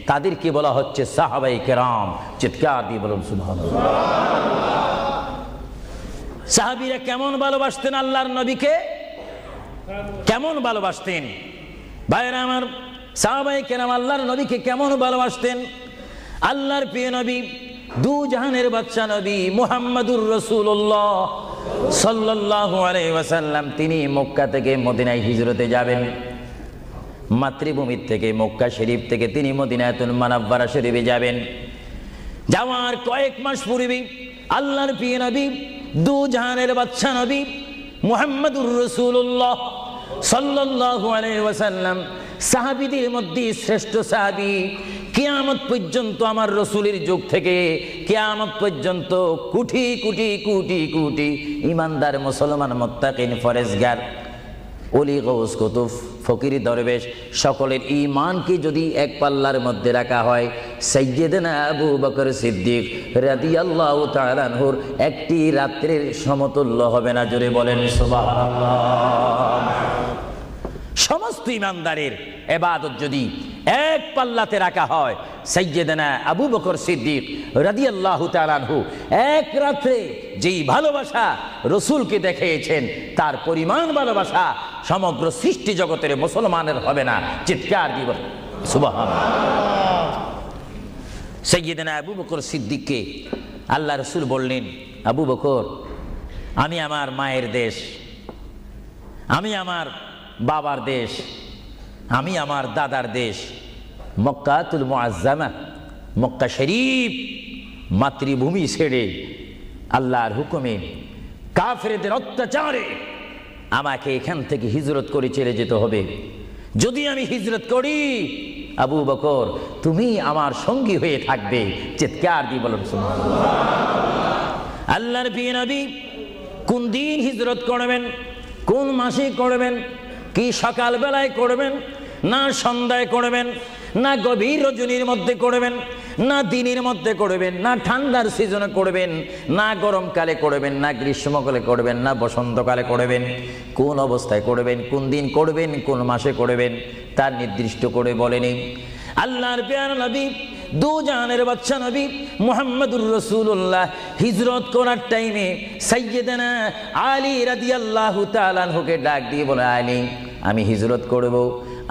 তাদেরকে বলা হচ্ছে সাহাবায়ে কেরাম। চিৎকার দিয়ে বলুন সুবহানাল্লাহ। সাহাবীরা কেমন ভালোবাসতেন আল্লাহর নবীকে, কেমন ভালোবাসতেন? ভাইরা আমার, সাহাবায়ে কেরাম আল্লাহর নবীকে কেমন ভালোবাসতেন? আল্লাহর প্রিয় নবী, দু জাহানের বাদশা নবী মুহাম্মদুর রাসূলুল্লাহ সাল্লাল্লাহু আলাইহি ওয়াসাল্লাম, তিনি মক্কা থেকে মদিনায় হিজরতে যাবেন। মাতৃভূমির থেকে মক্কা শরীফ থেকে তিনি মদিনাতুল মুনাওয়ারা শরীফে যাবেন। যাওয়ার কয়েক মাস পূর্বে আল্লাহর প্রিয় নবী, দু জাহানের বাদশা নবী মুহাম্মদুর রাসূলুল্লাহ সাল্লাল্লাহু আলাইহি ওয়াসাল্লাম, সাহাবীদের মধ্যে শ্রেষ্ঠ সাহাবী, কিয়ামত পর্যন্ত আমার রসুলের যুগ থেকে কিয়ামত পর্যন্ত কোটি কোটি কোটি কোটি ইমানদার মুসলমান মুত্তাকিন ফরেজগার ওলি গৌস কুতুব ফকির দরবেশ সকলের ঈমানকে যদি এক পাল্লার মধ্যে রাখা হয়, সাইয়্যিদনা আবু বকর সিদ্দিক রাদিয়াল্লাহু তাআলা আনহুর একটি রাত্রির সমতুল্য হবে না। জোরে বলেন সুবহানাল্লাহ। সমস্ত ঈমানদারের ইবাদত যদি এক পাল্লাতে রাখা হয়, সাইয়্যিদনা আবু বকর সিদ্দিক রাদিয়াল্লাহু তাআলা আনহু এক রাত্রে যেই ভালোবাসা রসুলকে দেখিয়েছেন, তার পরিমাণ ভালোবাসা সমগ্র সৃষ্টি জগতের মুসলমানের হবে না। চিৎকার দিব সুবহানাল্লাহ। সাইয়্যিদনা আবু বকর সিদ্দিককে আল্লাহ রসুল বললেন, আবু বকর, আমি আমার মায়ের দেশ, আমি আমার বাবার দেশ, আমি আমার দাদার দেশ মক্কাতুল মুআজ্জামা, মক্কা শরীফ মাতৃভূমি ছেড়ে আল্লাহর হুকুমে কাফেরদের অত্যাচারে আমাকে এখান থেকে হিজরত করে চলে যেতে হবে। যদি আমি হিজরত করি, আবু বকর তুমি আমার সঙ্গী হয়ে থাকবে। চিৎকার দিয়ে বলুন সুবহানাল্লাহ। আল্লাহর প্রিয় নবী কোন দিন হিজরত করবেন, কোন মাসে করবেন, কি সকাল বেলায় করবেন, না সন্ধ্যায় করবেন, না গভীর রজনীর মধ্যে করবেন, না দিনের মধ্যে করবেন, না ঠান্ডার সিজনে করবেন, না গরমকালে করবেন, না গ্রীষ্মকালে করবেন, না বসন্তকালে করবেন, কোন অবস্থায় করবেন, কোন দিন করবেন, কোন মাসে করবেন, তার নির্দিষ্ট করে বলেনি। আল্লাহর প্রিয় নবী, দু জাহানের বাদশা নবী মুহাম্মদুর রাসূলুল্লাহ হিজরত করার টাইমে সাইয়্যিদানা আলী রাদিয়াল্লাহু তাআলা আনহুকে ডাক দিয়ে বলে, আলী আমি হিজরত করব,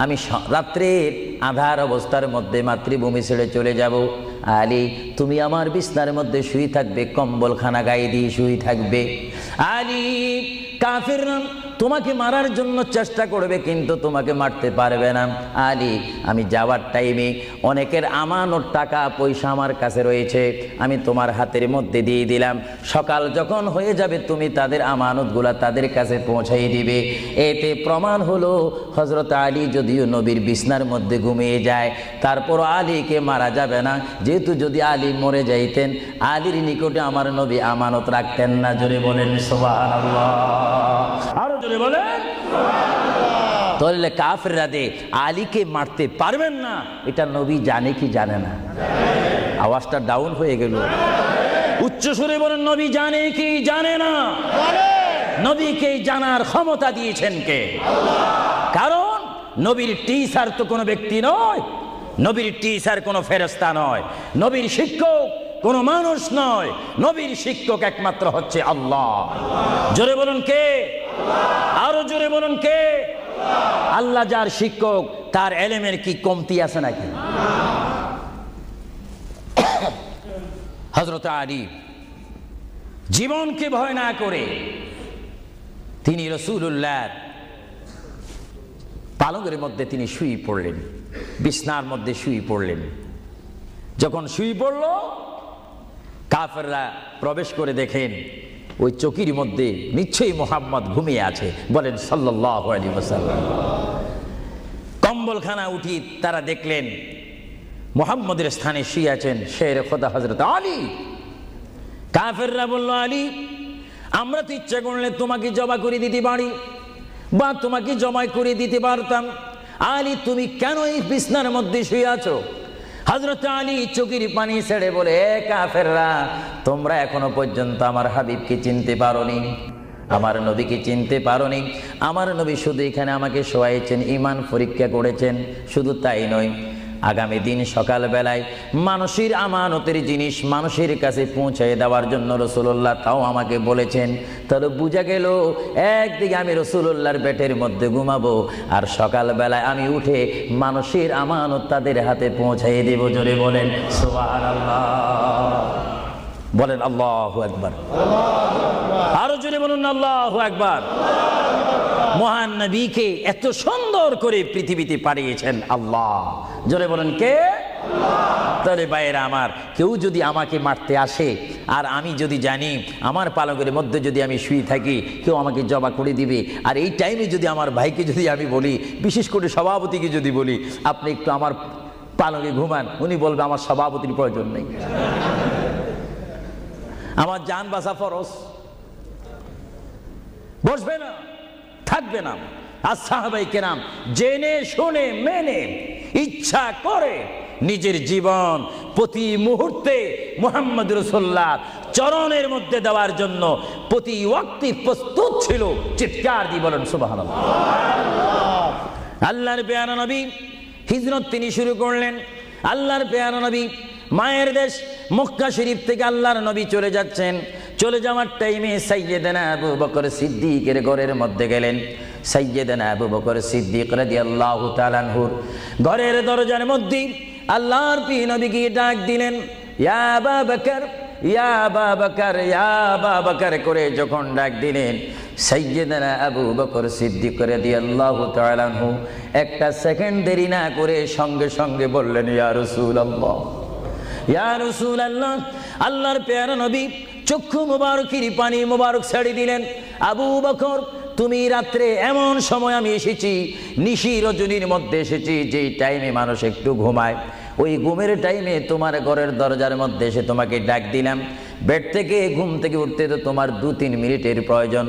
আমি রাত্রের আধার অবস্থার মধ্যে মাতৃভূমি ছেড়ে চলে যাব। আলী তুমি আমার বিছনার মধ্যে শুয়ে থাকবে, কম্বলখানা গায়ে দিয়ে শুয়ে থাকবে। আলী কাফিররা তোমাকে মারার জন্য চেষ্টা করবে, কিন্তু তোমাকে মারতে পারবে না। আলী আমি যাওয়ার টাইমে অনেকের আমানত টাকা পয়সা আমার কাছে রয়েছে, আমি তোমার হাতের মধ্যে দিয়ে দিলাম। সকাল যখন হয়ে যাবে তুমি তাদের আমানতগুলা তাদের কাছে পৌঁছাই দিবে। এতে প্রমাণ হলো হযরত আলী যদিও নবীর বিছনার মধ্যে ঘুমিয়ে যায়, তারপর আলীকে মারা যাবে না, যেহেতু যদি আলী মরে যাইতেন আলীর নিকটে আমার নবী আমানত রাখতেন না। জোরে বলেন সুবহানাল্লাহ। আরো জোরে বলেন সুবহানাল্লাহ। তাহলে কাফেররা আলীকে মারতে পারবেন না, এটা নবী জানে কি জানে না? আওয়াজটা ডাউন হয়ে গেল, উচ্চ সুরে বলেন নবী জানে কি জানে না? নবীকে জানার ক্ষমতা দিয়েছেন কে? কারণ নবীর টিচার তো কোনো ব্যক্তি নয়, নবীর টিচার কোনো ফেরেশতা নয়, নবীর শিক্ষক কোনো মানুষ নয়, নবীর শিক্ষক একমাত্র হচ্ছে আল্লাহ। জোরে বলুন কে? আরো জোরে বলুন কে? আল্লাহ যার শিক্ষক তার এলেমের কি কমতি আছে নাকি? হযরত আলী জীবনকে ভয় না করে তিনি রাসূলুল্লাহর পালঙ্কের মধ্যে তিনি শুয়ে পড়লেন, বিছনার মধ্যে শুয়ে পড়লেন। যখন শুয়ে পড়ল, কাফেররা প্রবেশ করে দেখেন ওই চকির মধ্যে নিশ্চয়ই মুহাম্মদ ঘুমিয়ে আছে। বলেন সাল্লাল্লাহু আলাইহি ওয়াসাল্লাম। কম্বলখানা উঠি তারা দেখলেন মুহাম্মদের স্থানে শুয়ে আছেন শের খোদা হযরত আলী। কাফেররা বলল, আলী, আমরা তো ইচ্ছা করলে তোমাকে জবা করে দিতে পারি বা তোমাকে জমাই করে দিতে পারতাম। আলী, তুমি কেন এই বিছনার মধ্যে শুয়ে আছো? হযরত আলী চোখের পানি ছেড়ে বলে, কাফেররা, তোমরা এখনো পর্যন্ত আমার হাবিবকে চিনতে পারোনি, আমার নবীকে চিনতে পারোনি। আমার নবী শুধু এখানে আমাকে শোয়াইছেন, ঈমান পরীক্ষা করেছেন। শুধু তাই নয়, আগামী দিন সকালবেলায় মানুষের আমানতের জিনিস মানুষের কাছে পৌঁছে দেওয়ার জন্য রাসূলুল্লাহ তাও আমাকে বলেছেন। তাহলে বুঝা গেল, একদিকে আমি রাসূলুল্লাহর পেটের মধ্যে ঘুমাবো, আর সকালবেলায় আমি উঠে মানুষের আমানত তাদের হাতে পৌঁছাই দেব। জোরে বলেন সুবহানাল্লাহ। বলেন আল্লাহু আকবার। আরো জোরে বলুন আল্লাহু আকবার। মহান নবীকে এত সুন্দর করে পৃথিবীতে পাঠিয়েছেন আল্লাহ। জোরে বলেন কে? তাহলে ভাইয়েরা আমার, কেউ যদি আমাকে মারতে আসে আর আমি যদি জানি আমার পালকের মধ্যে যদি আমি শুয়ে থাকি, কেউ আমাকে জবা করে দিবে, আর এই টাইমে যদি আমার ভাইকে যদি আমি বলি, বিশেষ করে সভাপতিকে যদি বলি, আপনি একটু আমার পালকে ঘুমান, উনি বলবে আমার সভাপতির প্রয়োজন নেই, আমার জান বাঁচা ফরজ, বসবে না, থাকবে না। আর সাহাবায়ে কেরাম জেনে শুনে মেনে ইচ্ছা করে নিজের জীবন প্রতি মুহূর্তে মুহাম্মদ রাসূলুল্লাহ চরণের মধ্যে দেওয়ার জন্য প্রতি ওয়াক্তে প্রস্তুত ছিল। চিৎকার দিয়ে বলেন সুবহানাল্লাহ। আল্লাহর পেয়ারা নবী হিজরত তিনি শুরু করলেন। আল্লাহর পেয়ারা নবী মায়ের দেশ মক্কা শরীফ থেকে আল্লাহর নবী চলে যাচ্ছেন। চলে যাওয়ার টাইমে সাইয়্যিদানা আবু বকর সিদ্দিকের ঘরের মধ্যে গেলেন। সাইয়্যিদানা আবু বকর সিদ্দিক রাদিয়াল্লাহু তাআলা আনহুর ঘরের দরজার মধ্যে আল্লাহর প্রিয় নবীকে ডাক দিলেন, ইয়া আবু বকর, ইয়া আবু বকর, ইয়া আবু বকর করে যখন ডাক দিলেন, সাইয়্যিদানা আবু বকর সিদ্দিক রাদিয়াল্লাহু তাআলা আনহু একটা সেকেন্ড দেরি না করে সঙ্গে সঙ্গে বললেন, ইয়া রাসূলুল্লাহ, ইয়া রাসূলুল্লাহ। আল্লাহর প্যারা নবী চক্ষু মুবারকের পানি মুবারক ছেড়ে দিলেন, আবু বকর, তুমি রাত্রে এমন সময় আমি এসেছি, নিশি রজনীর মধ্যে এসেছি, যেই টাইমে মানুষ একটু ঘুমায়, ওই ঘুমের টাইমে তোমার ঘরের দরজার মধ্যে এসে তোমাকে ডাক দিলাম। বেড থেকে ঘুম থেকে উঠতে তো তোমার 2-3 মিনিটের প্রয়োজন,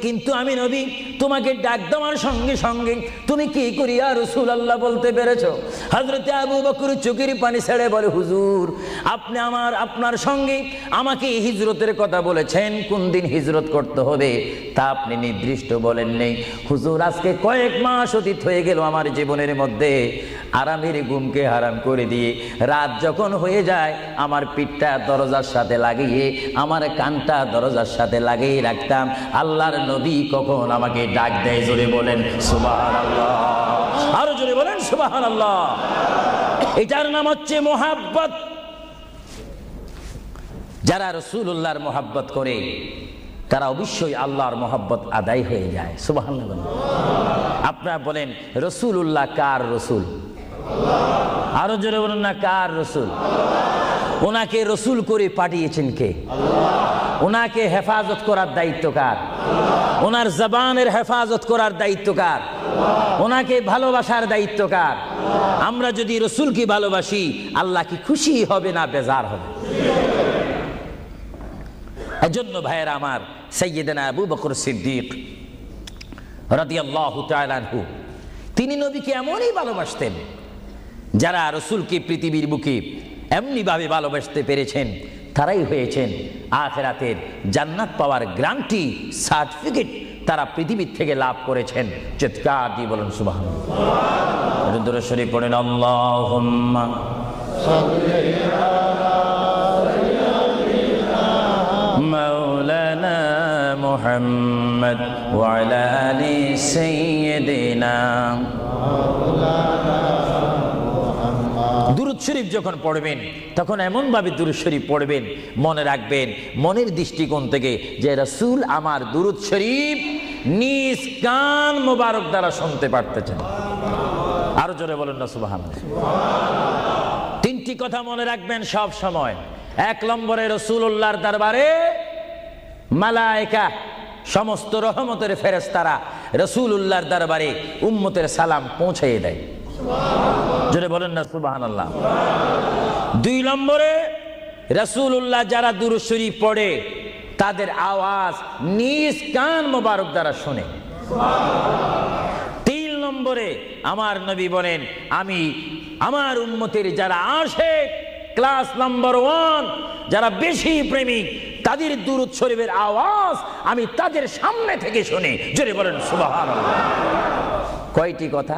কিন্তু আমি নবী তোমাকে ডাক দেওয়ার সঙ্গে সঙ্গে তুমি কি করি ইয়া রাসূলুল্লাহ বলতে পেরেছো? হযরত আবু বকর চোখের পানি ছেড়ে বলে, হুজুর, আপনি আপনার সঙ্গে আমাকে হিজরতের কথা বলেছেন, কোন দিন হিজরত করতে হবে তা আপনি নির্দিষ্ট বলেন নেই। হুজুর, আজকে কয়েক মাস অতীত হয়ে গেল আমার জীবনের মধ্যে আরামের ঘুমকে হারাম করে দিয়ে রাত যখন হয়ে যায় আমার পিঠটা দরজার সাথে লাগিয়ে আমার কানটা দরজার সাথে লাগিয়ে রাখতাম, আল্লাহর নবী কখন আমাকে ডাক দেয়। জোরে বলেন সুবহানাল্লাহ। আরো জোরে বলেন সুবহানাল্লাহ। এটার নাম হচ্ছে মোহাব্বত। যারা রাসূলুল্লাহর মোহাব্বত করে তারা অবশ্যই আল্লাহর মোহাব্বত আদায় হয়ে যায়। সুবহানাল্লাহ। আপনারা বলেন রাসূলুল্লাহ কার রাসূল? আরো জোরে বলুন না, কার রাসূল? ওনাকে রাসূল করে পাঠিয়েছেন কে? ওনাকে হেফাজত করার দায়িত্ব কার? ওনার জবানের হেফাজত করার দায়িত্ব কার? ওনাকে ভালোবাসার দায়িত্ব কার? আমরা যদি রাসূলকে ভালোবাসি, আল্লাহ কি খুশি হবে না বেজার হবে? এজন্য ভাইয়েরা আমার, সাইয়্যিদানা আবু বকর সিদ্দিক রাদিয়াল্লাহু তাআলা আনহু তিনি নবীকে এমনই ভালোবাসতেন, যারা রাসূলকে পৃথিবীর বুকে এমনি ভাবে ভালোবাসতে পেরেছেন তারাই হয়েছেন আখিরাতের জান্নাত পাওয়ার গ্যারান্টি সার্টিফিকেট তারা পৃথিবীর থেকে লাভ করেছেন। চিৎকার দিয়ে বলেন সুবহানাল্লাহ। দরুদ শরীফ পড়েন, আল্লাহুম্মা সাল্লি আলা মাওলানা মুহাম্মদ ওয়া আলা আলি সাইয়্যিদিনা। দুরূদ শরীফ যখন পড়বেন তখন এমনভাবে দুরূদ শরীফ পড়বেন, মনে রাখবেন মনের দৃষ্টিকোণ থেকে যে রাসূল আমার দুরূদ শরীফ নিজ কান মোবারক দ্বারা শুনতে পারতেছেন। আরো জোরে বলেন না সুবহানাল্লাহ। তিনটি কথা মনে রাখবেন সব সময়। এক নম্বরে রাসূলুল্লাহর দরবারে মালায়েকা সমস্ত রহমতের ফেরেশতারা রাসূলুল্লাহর দরবারে উম্মতের সালাম পৌঁছিয়ে দেয়। জোরে বলেন না সুবহানাল্লাহ। দুই নম্বরে রাসূলুল্লাহ যারা দুরূদ শরীফ পড়ে তাদের আওয়াজ নিজ কান মোবারক দ্বারা শুনে। তিন নম্বরে আমার নবী বলেন আমি আমার উম্মতের যারা আশিক ক্লাস নাম্বার 1 যারা বেশি প্রেমিক তাদের দুরূদ শরীফের আওয়াজ আমি তাদের সামনে থেকে শুনি। জোরে বলেন সুবহানাল্লাহ। কয়টি কথা?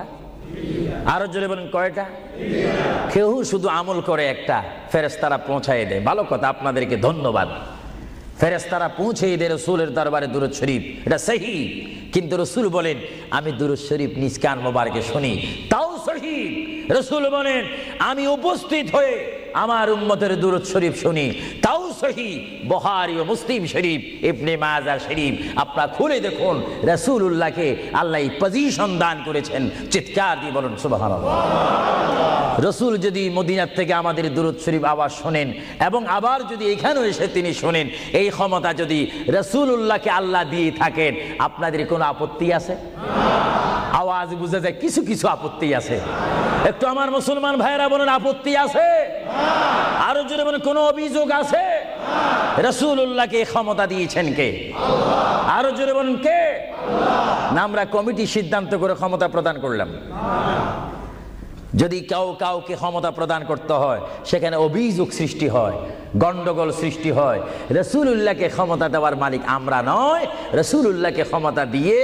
আরো জোরে বলেন কয়টা? কেউ শুধু আমল করে একটা, ফেরেশতারা পৌঁছায় দেয়। ভালো কথা, আপনাদেরকে ধন্যবাদ। ফেরেশতারা পৌঁছে দেয় রাসূলের দরবারে দুরূদ শরীফ, এটা সহিহ। কিন্তু রাসূল বলেন আমি দুরূদ শরীফ নিজ কান মোবারকে শুনি, তাও সহিহ। রাসূল বলেন আমি উপস্থিত হয়ে আমার উম্মতের দুরূদ শরীফ শুনি, তাও সহিহ। বুখারী ও মুসলিম শরীফ, ইবনে মাজাহ শরীফ আপনারা খুলে দেখুন। রাসূলুল্লাহকে আল্লাহ পজিশন দান করেছেন। চিৎকার দিয়ে বলুন সুবহানাল্লাহ। রাসূল যদি মদিনার থেকে আমাদের দুরূদ শরীফ আওয়াজ শোনেন এবং আবার যদি এখানেও এসে তিনি শোনেন, এই ক্ষমতা যদি রাসূলুল্লাহকে আল্লাহ দিয়ে থাকেন, আপনাদের কোনো আপত্তি আছে? আওয়াজ বুঝা যায় কিছু কিছু আপত্তি আছে। একটু আমার মুসলমান ভাইরা বলেন আপত্তি আছে? আরো জোরে বলেন কোনো অভিযোগ আছে? রাসূলুল্লাহকে ক্ষমতা দিয়েছেন কে? আরো জোরে বলেন কে? না আমরা কমিটি সিদ্ধান্ত করে ক্ষমতা প্রদান করলাম? যদি কাউকে ক্ষমতা প্রদান করতে হয় সেখানে অভিযোগ সৃষ্টি হয়, গন্ডগোল সৃষ্টি হয়। রাসূলুল্লাহকে ক্ষমতা দেওয়ার মালিক আমরা নয়। রাসূলুল্লাহকে ক্ষমতা দিয়ে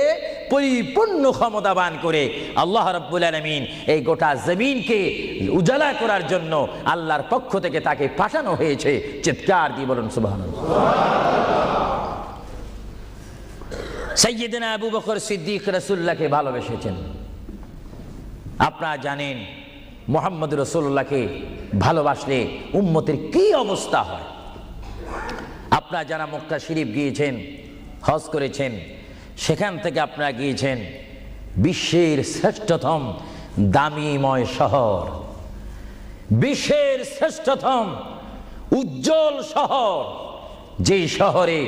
পরিপূর্ণ ক্ষমতাবান করে আল্লাহ রাব্বুল আলামিন এই গোটা জমিনকে উজালা করার জন্য আল্লাহর পক্ষ থেকে তাকে পাঠানো হয়েছে। চিৎকার দিয়ে বলুন সুবহানাল্লাহ। সাইয়্যিদনা আবু বকর সিদ্দিক রাসূলুল্লাহকে ভালোবেসেছেন। আপনারা জানেন মুহাম্মদ রাসূলুল্লাহকে ভালোবাসলে উম্মতের কি অবস্থা হয়। আপনারা যারা মক্কা শরীফ গিয়েছেন, হজ করেছেন, সেখান থেকে আপনারা গিয়েছেন বিশ্বের শ্রেষ্ঠতম দামিময় শহর, বিশ্বের শ্রেষ্ঠতম উজ্জ্বল শহর, যেই শহরে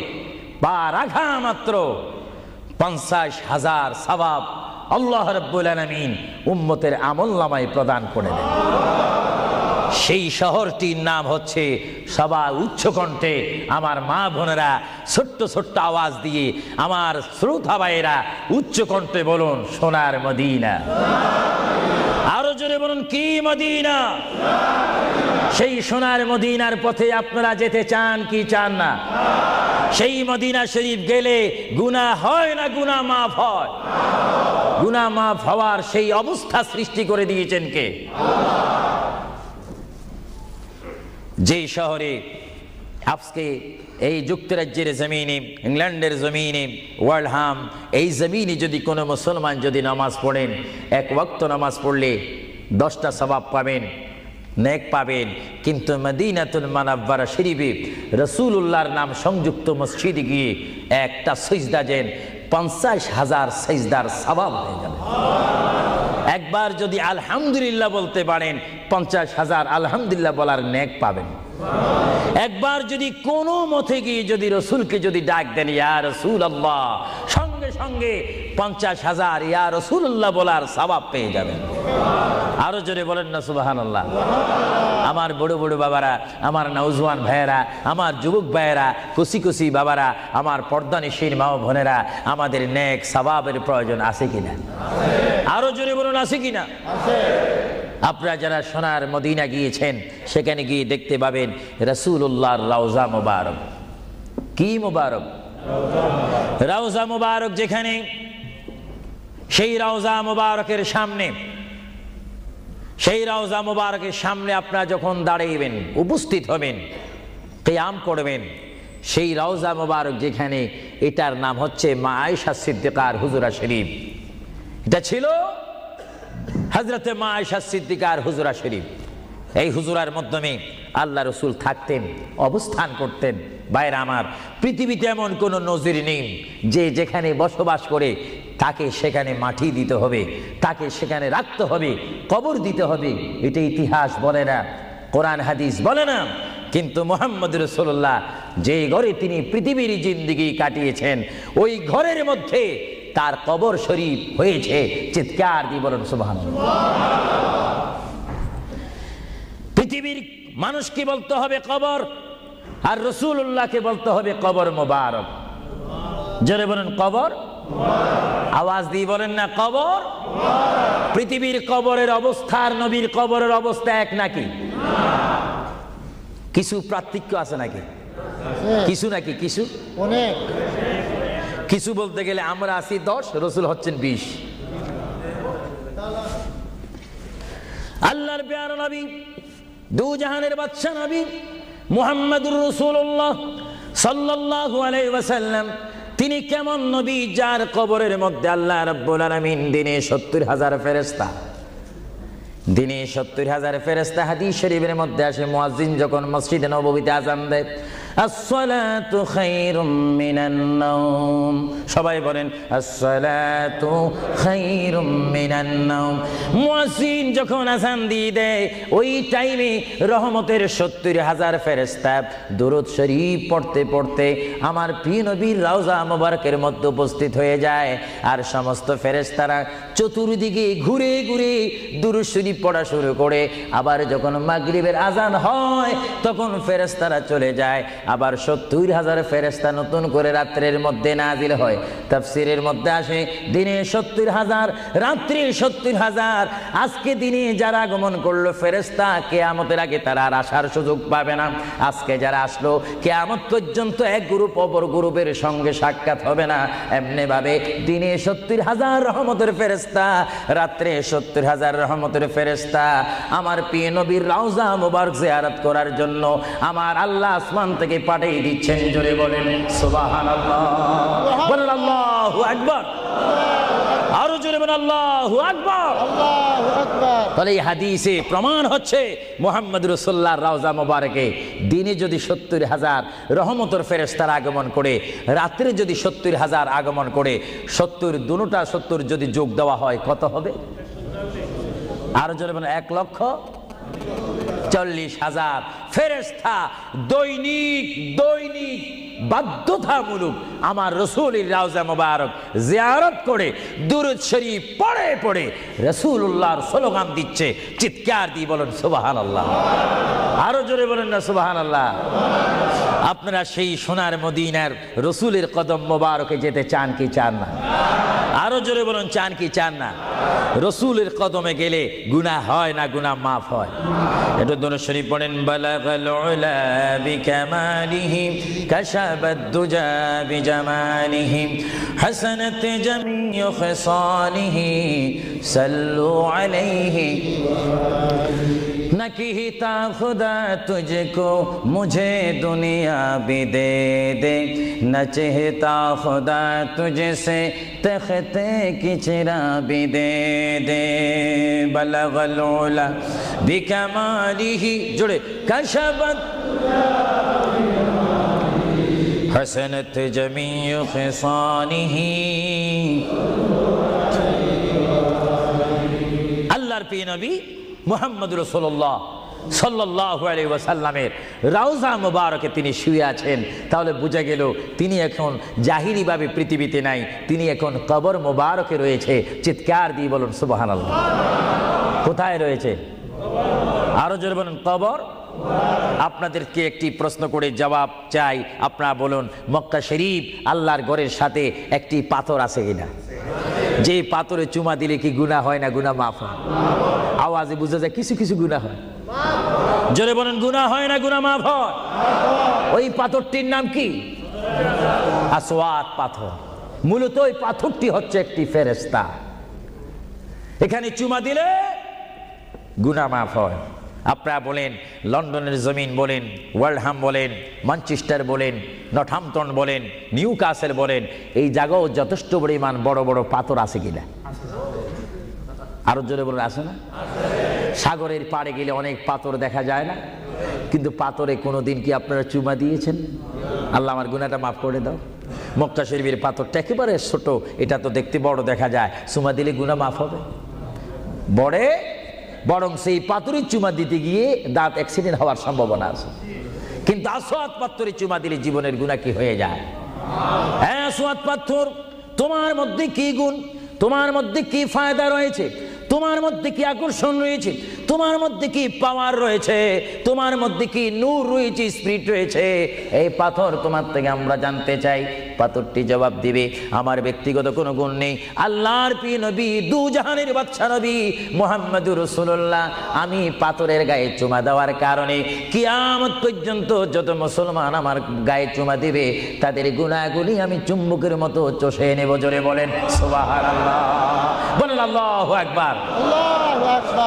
পা রাখা মাত্র 50,000 সওয়াব আল্লাহ রাব্বুল আলামিন উম্মতের আমলনামায় প্রদান করে দেন। সেই শহরটির নাম হচ্ছে, সবাই উচ্চকণ্ঠে আমার মা বোনেরা ছোট্ট ছোট্ট আওয়াজ দিয়ে আমার শ্রোতা ভাইয়েরা উচ্চকণ্ঠে বলুন সোনার মদিনা। আরো জোরে বলুন কি মদিনা? সেই সোনার মদিনার পথে আপনারা যেতে চান কি চান না? সেই মদিনা শরীফ গেলে গুনাহ হয় না গুনাহ মাফ হয়? গুনাহ মাফ হওয়ার সেই অবস্থা সৃষ্টি করে দিয়েছেন কে? যে শহরে আজকে এই যুক্তরাজ্যের জমিনে, ইংল্যান্ডের জমিনে, ওয়ার্ল্ডহাম এই জমিনে যদি কোনো মুসলমান যদি নামাজ পড়েন, এক ওয়াক্ত নামাজ পড়লে 10টা সওয়াব পাবেন, নেক পাবেন। কিন্তু মদিনাতুল মুনাওয়ারা শরীফে রাসূলুল্লাহর নাম সংযুক্ত মসজিদে গিয়ে একটা সিজদা দেন 50,000 সিজদার সওয়াব হয়ে যাবে। একবার যদি আলহামদুলিল্লাহ বলতে পারেন 50,000 আলহামদুলিল্লাহ বলার নেক পাবেন। একবার যদি কোনো মতে গিয়ে যদি রাসূলকে যদি ডাক দেন ইয়া রাসূলুল্লাহ, সঙ্গে সঙ্গে 50,000 ইয়া রাসূলুল্লাহ বলার সওয়াব পেয়ে যাবেন। আরো জোরে বলেন না সুবহানাল্লাহ। আমার বড় বড় বাবারা, আমার নওজওয়ান ভাইয়েরা, আমার যুবক ভাইয়েরা, কুসি কুসি বাবারা, আমার পর্দানিশীন মা ও বোনেরা, আমাদের নেক সওয়াবের প্রয়োজন আছে কিনা? আরো জোরে বলুন আছে কিনা? আপনারা যারা সোনার মদিনা গিয়েছেন সেখানে গিয়ে দেখতে পাবেন রাসূলুল্লাহর রওজা মুবারক। কি মুবারক? রওজা মুবারক। যেখানে সেই রওজা মুবারকের সামনে, সেই রওজা মুবারকের সামনে আপনারা যখন দাঁড়াইবেন, উপস্থিত হবেন, কিয়াম করবেন, সেই রওজা মুবারক যেখানে এটার নাম হচ্ছে মা আয়েশা সিদ্দিকার হুজরা শরীফ। এটা ছিল হযরতে মা আয়েশা সিদ্দিকার হুজরা শরীফ। এই হুজরার মাধ্যমে আল্লাহ রসুল থাকতেন, অবস্থান করতেন। ভাইরা আমার, পৃথিবীতে এমন কোনো নজির নেই যে যেখানে বসবাস করে তাকে সেখানে মাটি দিতে হবে, তাকে সেখানে রাখতে হবে, কবর দিতে হবে। এটা ইতিহাস বলে না, কোরআন হাদিস বলে না। কিন্তু মুহাম্মদ রাসূলুল্লাহ যে ঘরে তিনি পৃথিবীর জিন্দেগি কাটিয়েছেন, ওই ঘরের মধ্যে তার কবর শরীফ হয়েছে। চিৎকার দিয়ে বলেন সুবহানাল্লাহ। পৃথিবীর মানুষকে বলতে হবে কবর, আর রাসূলুল্লাহকে বলতে হবে কবর মোবারক। জোরে বলেন কবর, আওয়াজ দিয়ে বলেন না কবর। পৃথিবীর কবরের অবস্থা আর নবীর কবরের অবস্থা এক নাকি? কিছু পার্থক্য আছে নাকি? কিছু নাকি? কিছু অনেক। কিছু বলতে গেলে আমরা আছি 10, রাসূল হচ্ছেন 20। আল্লাহর প্যারা নবী, দু জাহানের বাদশা নবী মুহাম্মদুর রাসূলুল্লাহ সাল্লাল্লাহু আলাইহি ওয়াসাল্লাম, তিনি কেমন নবী যার কবরের মধ্যে আল্লাহ রাব্বুল আলামিন দিনে 70,000 ফেরেশতা, দিনে 70,000 ফেরেশতা। হাদিস শরীফের মধ্যে আসে মুয়াজ্জিন যখন মসজিদে নববীতে আযান দেয়, আসসালাতু খায়রুম মিনান নাওম, সবাই বলেন আসসালাতু খায়রুম মিনান নাওম। মুয়াজ্জিন যখন আযান দিয়ে দেয়, ওই টাইমে রহমতের 70,000 ফেরেশতা দুরূদ শরীফ পড়তে পড়তে আমার প্রিয় নবীর রওজা মুবারকের মধ্যে উপস্থিত হয়ে যায়। আর সমস্ত ফেরেশতারা চতুর্দিকে ঘুরে ঘুরে দুরূদ শরীফ পড়া শুরু করে। আবার যখন মাগরিবের আযান হয়, তখন ফেরেশতারা চলে যায়। আবার 70,000 ফেরেশতা নতুন করে রাত্রের মধ্যে নাজিল হয়। তাফসীরের মধ্যে আসে দিনে 70,000, রাত্রে 70,000। আজকে দিনে যারা আগমন করলো ফেরেশতা, কিয়ামতের আগে তারা আর আসার সুযোগ পাবে না। আজকে যারা আসলো, কিয়ামত পর্যন্ত এক গ্রুপ অপর গ্রুপের সঙ্গে সাক্ষাৎ হবে না। এমনি ভাবে দিনে 70,000 রহমতের ফেরেশতা, রাত্রে 70,000 রহমতের ফেরেশতা আমার প্রিয় নবীর রওজা মুবারক জিয়ারত করার জন্য আমার আল্লাহ আসমান থেকে পাঠিয়ে দিচ্ছেন। জোরে বলেন সুবহানাল্লাহ, বলেন আল্লাহু আকবার, আরো জোরে বলেন আল্লাহু আকবার, আল্লাহু আকবার। তাহলে এই হাদিসে প্রমাণ হচ্ছে মুহাম্মদ রাসূলুল্লাহর রওজা মুবারকে দিনে যদি 70,000 রহমতের ফেরেশতারা আগমন করে, রাত্রে যদি 70,000 আগমন করে, 70 দুটোটা 70 যদি যোগ দেওয়া হয় কত হবে? আরো জোরে বলেন 1,40,000 ফেরেশতা দৈনিক দৈনিক বাধ্যতামূলক আমার রাসূলের রওজা মুবারক জিয়ারত করে দুরূদ শরীফ পড়ে পড়ে রাসূলুল্লাহর স্লোগান দিচ্ছে। চিৎকার দিয়ে বলেন সুবহানাল্লাহ, আরো জোরে বলেন না সুবহানাল্লাহ। আপনারা সেই সোনার মদিনার রাসূলের কদম মোবারকে যেতে চান কি চান না? আরো জোরে বলুন, চান কি চান না? রাসূলের কদমে গেলে গুনাহ হয় না, গুনাহ মাফ হয়। এটা দরুদ শরীফ পড়েন, বালাগাল উলা বিকামালিহি কাশাবাদ দুজা বিজামালিহি হাসানাত জামিউ খিসালিহি সাল্লু আলাইহি नकीता खुदा तुझको मुझे दुनिया भी दे दे, न चाहता खुदा तुझसे तख्ते की चिरा भी दे दे। बलगल उला बिकमालिही जुड़े कशबत हसनत जमीउ खिसानिही। अल्लाहर प्रिय नबी মুহাম্মদ রাসূলুল্লাহ সাল্লাল্লাহু আলাইহি ওয়াসাল্লামের রওজা মুবারকে তিনি শুয়ে আছেন। তাহলে বোঝা গেল তিনি এখন জাহিরি ভাবে পৃথিবীতে নাই, তিনি এখন কবর মুবারকে রয়েছে। চিৎকার দিয়ে বলুন সুবহানাল্লাহ। কোথায় রয়েছে? আরো জোরে বলুন কবর। আপনাদেরকে একটি প্রশ্ন করে জবাব চাই, আপনারা বলুন মক্কা শরীফ আল্লাহর ঘরের সাথে একটি পাথর আছে কিনা? যে পাথরে চুমা দিলে কি গুনাহ হয় না গুনাহ মাফ হয়? আওয়াজে বুঝা যায় কিছু কিছু গুনাহ হয়। জোরে বলেন গুনাহ হয় না গুনাহ মাফ হয়? ওই পাথরটির নাম কি? আসওয়াদ পাথর। মূলত ওই পাথরটি হচ্ছে একটি ফেরেশতা। এখানে চুমা দিলে গুনাহ মাফ হয়। আপনারা বলেন, লন্ডনের জমিন বলেন, ওয়ার্ল্ডহাম বলেন, ম্যানচেস্টার বলেন, নর্থহ্যাম্পটন বলেন, নিউ কাসেল বলেন, এই জায়গাও যথেষ্ট পরিমাণ বড় বড় পাথর আছে কিনা? আরো জোরে বলে আছে না? সাগরের পাড়ে গেলে অনেক পাথর দেখা যায় না? কিন্তু পাথরে কোনোদিন কি আপনারা চুমা দিয়েছেন? আল্লাহ আমার গুনাহটা মাফ করে দাও। মক্কা শরীফের পাথরটা একেবারে ছোট, এটা তো দেখতে বড় দেখা যায়, চুমা দিলে গুনাহ মাফ হবে? বরং সেই পাথরের চুমা দিতে গিয়ে দাঁত অ্যাক্সিডেন্ট হওয়ার সম্ভাবনা আছে। কিন্তু আসওয়াদ পাথরের চুমা দিলে জীবনের গুনাহ কি হয়ে যায়? হ্যাঁ, আসওয়াদ পাথর, তোমার মধ্যে কি গুণ, তোমার মধ্যে কি ফায়দা রয়েছে, তোমার মধ্যে কি আকর্ষণ রয়েছে, তোমার মধ্যে কি পাওয়ার রয়েছে, তোমার মধ্যে কি নূর রয়েছে, স্পিরিট রয়েছে, এই পাথর তোমার থেকে আমরা জানতে চাই। পাথরটি জবাব দিবে, আমার ব্যক্তিগত কোনো গুণ নেই, আল্লাহর প্রিয় নবী, দু জাহানের বাদশা নবী মুহাম্মদুর রাসূলুল্লাহ, আমি পাথরের গায়ে চুমা দেওয়ার কারণে কিয়ামত পর্যন্ত যত মুসলমান আমার গায়ে চুমা দিবে তাদের গুনাহগুলি আমি চুম্বকের মতো চষে নেব। জোরে বলেন সুবহানাল্লাহ, বলেন আল্লাহু আকবার।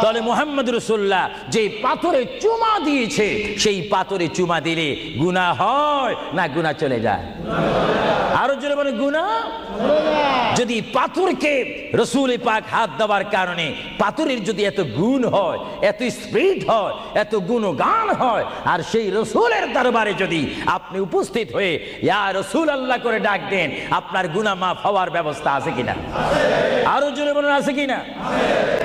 তাহলে মুহাম্মদ রাসূলুল্লাহ যে পাথরে চুমা দিয়েছে, সেই পাথরে চুমা দিলে গুনাহ হয় না গুনাহ চলে যায়? আরো জোরে বলেন গুনাহ। যদি পাথরকে রাসূল পাক হাত দেওয়ার কারণে পাথরের যদি এত গুণ হয়, এত স্পিরিট হয়, এত গুণগান হয়, আর সেই রাসূলের দরবারে যদি আপনি উপস্থিত হয়ে ইয়া রাসূলুল্লাহ করে ডাক দেন, আপনার গুনাহ মাফ হওয়ার ব্যবস্থা আছে কিনা? আরো জোরে বলেন আছে কিনা?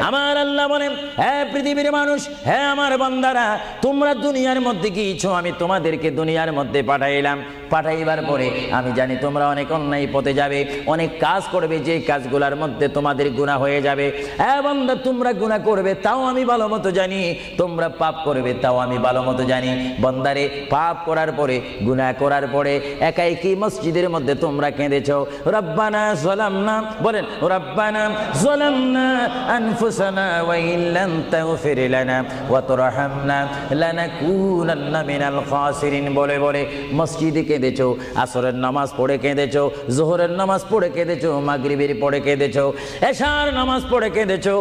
আমার আল্লাহ বলেন, হ্যাঁ পৃথিবীর মানুষ, হ্যাঁ আমার বান্দারা, তোমরা দুনিয়ার মধ্যে গিয়েছো, আমি তোমাদেরকে দুনিয়ার মধ্যে পাঠাইলাম। পাঠাইবার পরে আমি জানি তোমরা অনেক অন্যায় পথে যাবে, অনেক কাজ করবে, যে কাজগুলোর মধ্যে তোমাদের গুনাহ হয়ে যাবে। হ্যাঁ বান্দা, তোমরা গুনাহ করবে তাও আমি ভালো মতো জানি, তোমরা পাপ করবে তাও আমি ভালো মতো জানি। বান্দারে, পাপ করার পরে, গুনাহ করার পরে একাই কি মসজিদের মধ্যে তোমরা কেঁদেছো, রব্বানা যালামনা, বলেন রব্বানা যালামনা আনফুসানা ওয়া ইল্লাম তাগফির লানা ওয়া তারহামনা লানাকুনান্না মিনাল খাসিরিন বলে বলে মসজিদে কেঁদেছো, আসরের নামাজ পড়ে কেঁদেছো, যোহরের নামাজ পড়ে কেঁদেছো, মাগরিবের পড়ে কেঁদেছো, এশার নামাজ পড়ে কেঁদেছো।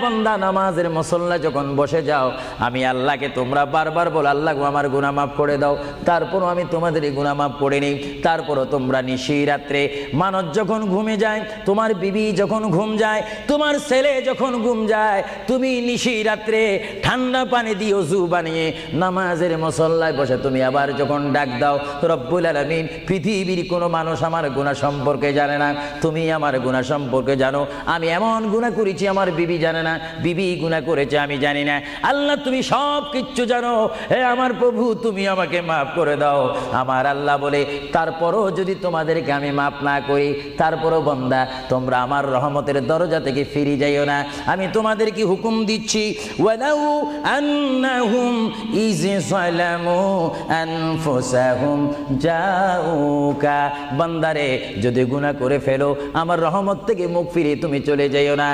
বান্দা, নামাজের মুসল্লা যখন বসে যাও, আমি আল্লাহকে তোমরা বারবার বল, আল্লাহ আমার গুনাহ মাফ করে দাও, তারপরও আমি তোমাদের গুনাহ মাফ করে নিই। তারপরও তোমরা নিশি রাত্রে, মানুষ যখন ঘুমে যায়, তোমার বিবি যখন ঘুম যায়, তোমার ছেলে যখন ঘুম যায়, তুমি নিশি রাত্রে ঠান্ডা পানি দিয়ে ওযু বানিয়ে নামাজের মুসল্লায় বসে তুমি আবার যখন ডাক দাও, রব্বুল আলামিন, পৃথিবীর কোনো মানুষ আমার গুনাহ সম্পর্কে জানে না, তুমি আমার গুনাহ সম্পর্কে জানো। আমি এমন গুনাহ করেছি আমার বিবি জানে না, বিবি গুনাহ করেছে আমি জানি না। আল্লাহ, তুমি সব কিচ্ছু জানো, হে আমার প্রভু, তুমি আমাকে মাফ করে দাও। আমার আল্লাহ বলে, তারপরও যদি তোমাদেরকে আমি মাফ না করি, তারপরও বান্দা তোমরা আমার রহমতের দরজা থেকে ফিরে যাইও না। আমি তোমাদেরকে হুকুম দিচ্ছি, ওয়ালাউ আন্নাহুম ইয যালামু আনফুসাহুম জাউকা, বান্দারে যদি গুনাহ করে ফেলো, আমার রহমত থেকে মুখ ফিরে তুমি চলে যাইও না।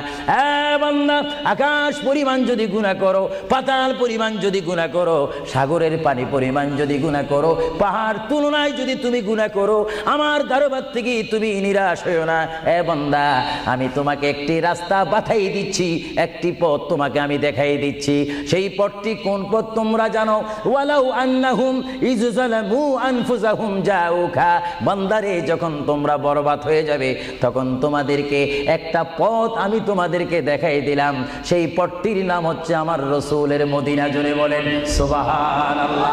বান্দা, আকাশ পরিমাণ যদি গুনাহ করো, পাতাল পরিমাণ যদি গুনাহ করো, সাগরের পানি পরিমাণ যদি গুনাহ করো, পাহাড় তুলনায় যদি তুমি গুনাহ করো, আমার দরবার থেকে তুমি নিরাশ হইও না। বান্দা, আমি তোমাকে একটি রাস্তা পাঠাই দিচ্ছি, একটি পথ তোমাকে আমি দেখাই দিচ্ছি। সেই পথটি কোন পথ তোমরা জানো? ওয়ালাউ আন্নাহুম ইয যালামু আনফুসাহুম জাউকা, বান্দারে যখন তোমরা বরবাদ হয়ে যাবে, তখন তোমাদেরকে একটা পথ আমি তোমাদেরকে দেখাই দিলাম। সেই পথটির নাম হচ্ছে আমার রাসূলের মদিনা। জোরে বলেন সুবহানাল্লাহ।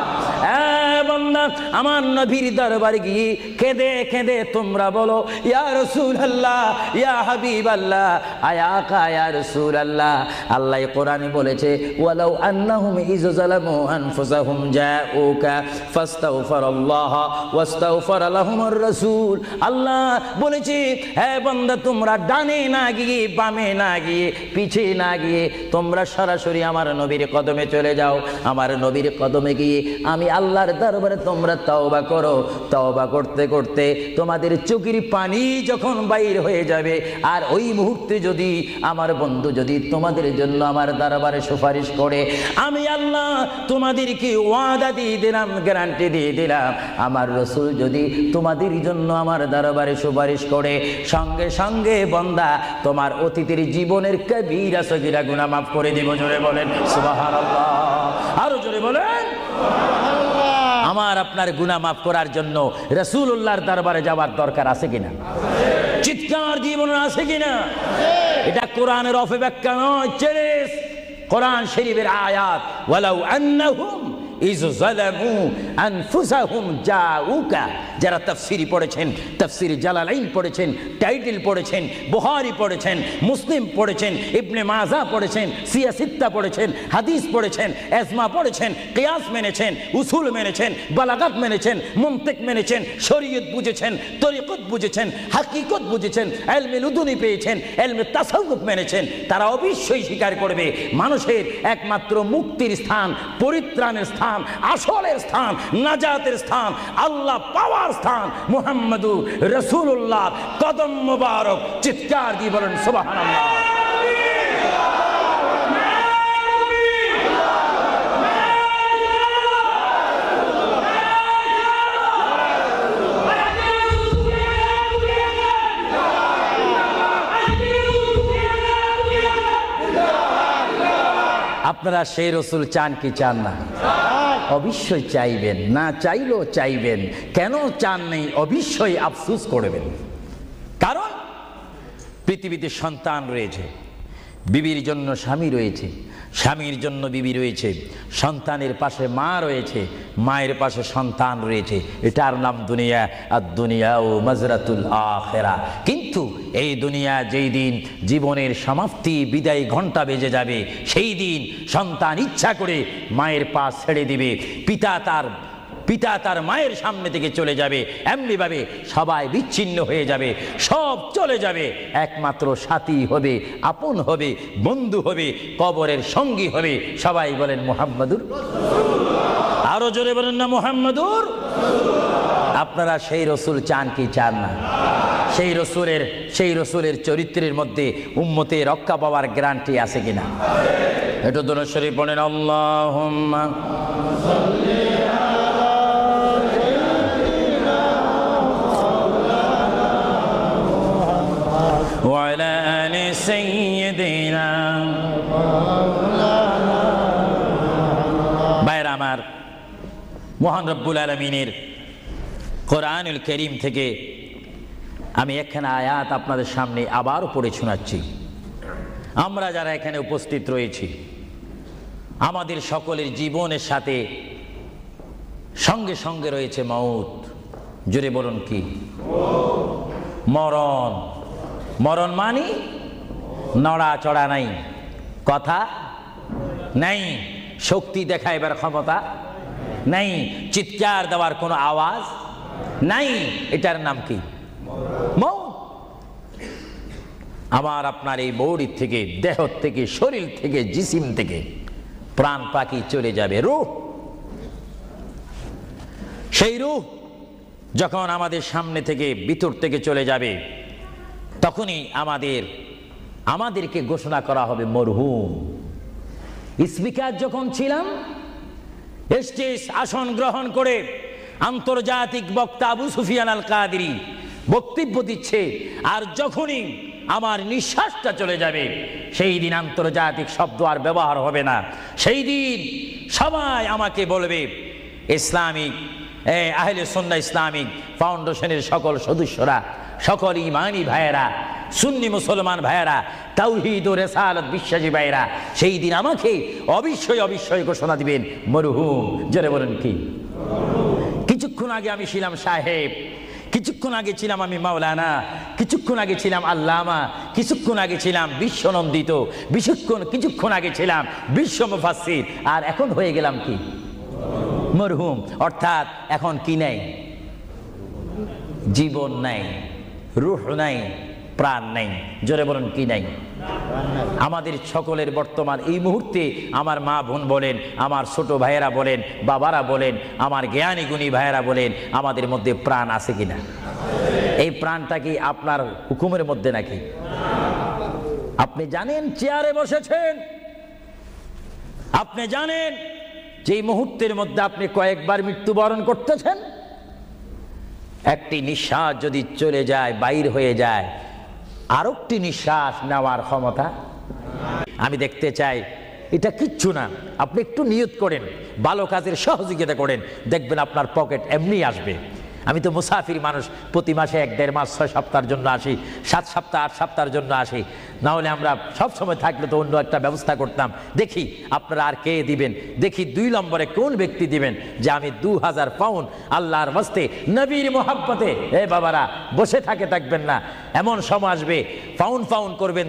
বান্দা, আমার নবীর দরবারে গিয়ে কেঁদে কেঁদে তোমরা বলো, ইয়া রাসূলুল্লাহ, ইয়া হাবিবাল্লাহ, আয়াকা ইয়া রাসূলুল্লাহ। আল্লাহ কোরআনে বলেছে, ওয়ালাউ আন্নাহুম ইয যালামু আনফুসাহুম জাউকা ফাস্তাগফিরুল্লাহ ওয়াস্তাগফার লাহুমুর রাসূল। আল্লাহ বলেছে, হে বান্দা, তোমরা ডানে না গিয়ে, বামে না গিয়ে, পিছে না গিয়ে, তোমরা সরাসরি আমার নবীর কদমে চলে যাও। আমার নবীর কদমে গিয়ে আমি আল্লাহর দরবারে তোমরা তওবা করো। তওবা করতে করতে তোমাদের চোখের পানি যখন বাইর হয়ে যাবে, আর ওই মুহূর্তে যদি আমার বন্ধু যদি তোমাদের জন্য আমার দরবারে সুপারিশ করে, আমি আল্লাহ তোমাদেরকে ওয়াদা দিয়ে দিলাম, গ্যারান্টি দিয়ে দিলাম, আমার রাসূল যদি তোমাদের জন্য আমার দরবারে সুপারিশ করে, সঙ্গে সঙ্গে বান্দা তোমার অতীতের জীবনের কবিরা সগীরা গুনাহ মাফ করে দিব। জোরে বলেন সুবহানাল্লাহ। আরো জোরে বলেন। আমার আপনার গুনাহ মাফ করার জন্য রাসূলুল্লাহর দরবারে যাওয়ার দরকার আছে কিনা? চিৎকার দিয়ে বলুন আছে কিনা? এটা কোরআনের অপব্যাখ্যা নয়, চ্যালেঞ্জ। কোরআন শরীফের আয়াত, ওয়ালাউ আন্নাহুম ইয যালামু আনফুসাহুম জাউকা। যারা তাফসীর পড়েছেন, তাফসীর জালালাইন পড়েছেন, টাইটেল পড়েছেন, বুখারী পড়েছেন, মুসলিম পড়েছেন, ইবনে মাজাহ পড়েছেন, সিয়াসিত্তা পড়েছেন, হাদিস পড়েছেন, এজমা পড়েছেন, কিয়াস মেনেছেন, উসুল মেনেছেন, বালাগাত মেনেছেন, মুনতিক মেনেছেন, শরীয়ত বুঝেছেন, তরিকত বুঝেছেন, হাকিকত বুঝেছেন, ইলমে লুদুনি পেয়েছেন, ইলমে তাসাউফ মেনেছেন, তারা অবশ্যই স্বীকার করবে মানুষের একমাত্র মুক্তির স্থান, পরিত্রাণের স্থান, আসলের স্থান, নাজাতের স্থান, আল্লাহ পাওয়ার স্থান মুহাম্মদুর রাসূলুল্লাহ কদম মুবারক। চিৎকার দিয়ে বলেন সুবহানাল্লাহ। আপনারা সেই রসুল চান কি চান না? অবশ্যই চাইবেন, না চাইলেও চাইবেন। কেন চান নেই? অবশ্যই আফসোস করবেন। কারণ পৃথিবীতে সন্তান রয়েছে, বিবির জন্য স্বামী রয়েছে, স্বামীর জন্য বিবি রয়েছে, সন্তানের পাশে মা রয়েছে, মায়ের পাশে সন্তান রয়েছে। এটার নাম দুনিয়া। আর দুনিয়া ও মাজরাতুল আখিরা। কিন্তু এই দুনিয়া যেই দিন জীবনের সমাপ্তি, বিদায় ঘন্টা বেজে যাবে, সেই দিন সন্তান ইচ্ছা করে মায়ের পা ছেড়ে দিবে, পিতা তার মায়ের সামনে থেকে চলে যাবে, এমনিভাবে সবাই বিচ্ছিন্ন হয়ে যাবে, সব চলে যাবে। একমাত্র সাথী হবে, আপন হবে, বন্ধু হবে, কবরের সঙ্গী হবে। সবাই বলেন মুহাম্মাদুর। আরো জোরে বলেন না মুহাম্মাদুর। আপনারা সেই রসুল চান কি চান না? সেই রসুলের চরিত্রের মধ্যে উম্মতে রক্ষা পাওয়ার গ্যারান্টি আছে কিনা? এটা দরুদ শরীফ বলেন, আল্লাহুম্মা وعلى آل سيدنا। ভাইরা আমার, মহান রব্বুল আলামিনের কোরআনুল কারীম থেকে আমি একখানা আয়াত আপনাদের সামনে আবারও পড়ে শোনাচ্ছি। আমরা যারা এখানে উপস্থিত রয়েছি, আমাদের সকলের জীবনের সাথে সঙ্গে সঙ্গে রয়েছে মউত। জোরে বলুন কি? মরণ। মরণ মানে নড়াচড়া নাই, কথা নাই, শক্তি দেখাইবার ক্ষমতা নাই, চিৎকার দেওয়ার কোনো আওয়াজ নাই। এটার নাম কি? মউত। আমার আপনার এই বডির থেকে, দেহ থেকে, শরীর থেকে, জিসিম থেকে প্রাণ পাখি চলে যাবে, রূহ। সেই রূহ যখন আমাদের সামনে থেকে, ভিতর থেকে চলে যাবে, তখনই আমাদেরকে ঘোষণা করা হবে মরহুম। স্পিকার যখন ছিলাম, স্টেজ আসন গ্রহণ করে আন্তর্জাতিক বক্তা আবু সুফিয়ান আল কাদেরী বক্তব্য দিচ্ছে, আর যখনই আমার নিঃশ্বাসটা চলে যাবে, সেই দিন আন্তর্জাতিক শব্দ আর ব্যবহার হবে না। সেই দিন সবাই আমাকে বলবে, ইসলামিক আহলে সুন্নাহ ইসলামিক ফাউন্ডেশনের সকল সদস্যরা, সকল ইমানি ভাইয়েরা, সুন্নি মুসলমান ভাইয়েরা, তাওহীদ ও রিসালাত বিশ্বাসী ভাইয়েরা, সেই দিন আমাকে অবশ্যই ঘোষণা দিবেন মরহুম। জোরে বলেন কি? কিছুক্ষণ আগে আমি ছিলাম সাহেব, কিছুক্ষণ আগে ছিলাম আমি মাওলানা, কিছুক্ষণ আগে ছিলাম আল্লামা, কিছুক্ষণ আগে ছিলাম বিশ্বনন্দিত, কিছুক্ষণ আগে ছিলাম বিশ্ব মুফাসসির, আর এখন হয়ে গেলাম কি? মরহুম। অর্থাৎ এখন কি নাই? জীবন নাই, রূহ নাই, প্রাণ নাই। জোরে বলেন কি নাই? আমাদের সকলের বর্তমান এই মুহূর্তে আমার মা বোন বলেন, আমার ছোট ভাইয়েরা বলেন, বাবারা বলেন, আমার জ্ঞানী গুণী ভাইয়েরা বলেন, আমাদের মধ্যে প্রাণ আছে কিনা? এই প্রাণটা কি আপনার হুকুমের মধ্যে নাকি? আপনি জানেন চেয়ারে বসেছেন, আপনি জানেন যে মুহূর্তের মধ্যে আপনি কয়েকবার মৃত্যুবরণ করতেছেন। একটি নিঃশ্বাস যদি চলে যায়, বাইর হয়ে যায়, আরেকটি নিঃশ্বাস নেওয়ার ক্ষমতা। আমি দেখতে চাই এটা কিচ্ছু না। আপনি একটু নিয়ত করেন, ভালো কাজের সহযোগিতা করেন, দেখবেন আপনার পকেট এমনি আসবে। আমি তো মুসাফির মানুষ, প্রতি মাসে 1-1.5 মাস 6 সপ্তাহের জন্য আসি, 7 সপ্তাহ 8 সপ্তাহের জন্য আসি। না হলে আমরা সব সময় থাকলে তো অন্য একটা ব্যবস্থা করতাম। দেখি আপনারা আর কে দিবেন, দেখি 2 নম্বরে কোন ব্যক্তি দিবেন যে আমি 2000 পাউন্ড আল্লাহর ওয়াস্তে নবীর মোহাব্বতে। এ বাবারা, বসে থাকবেন না, এমন সময় আসবে পাউন্ড পাউন্ড করবেন,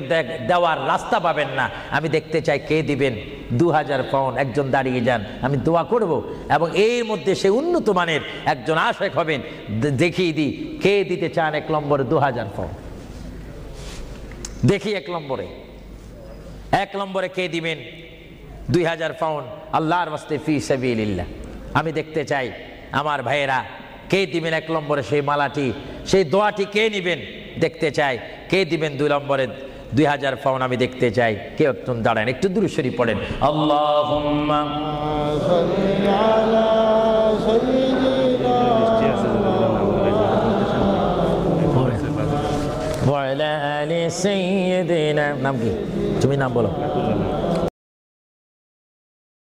দেওয়ার রাস্তা পাবেন না। আমি দেখতে চাই কে দিবেন 2000 পাউন্ড। একজন দাঁড়িয়ে যান, আমি দোয়া করব, এবং এর মধ্যে সে উন্নত মানের একজন আশেক হবেন। দেখিয়ে দিই কে দিতে চান 1 নম্বরে 2000 পাউন্ড। দেখি 1 নম্বরে কে দিবেন 2000 পাউন্ড আল্লাহর ওয়াস্তে ফি সাবিলিল্লাহ। আমি দেখতে চাই আমার ভাইয়েরা কে দিবেন 1 নম্বরে সেই মালাটি, সেই দোয়াটি কে নিবেন দেখতে চাই। কে দিবেন 2 নম্বরে 2000 পাউন্ড? আমি দেখতে চাই। কেউ একটু দাঁড়ান, একটু দুরূদ শরীফ পড়েন। আল্লাহুম্মা সাল্লি আলা সাইয়্যিদিনা ওয়া আলা আলি সাইয়্যিদিনা। নাম কি? তুমি নাম বলো।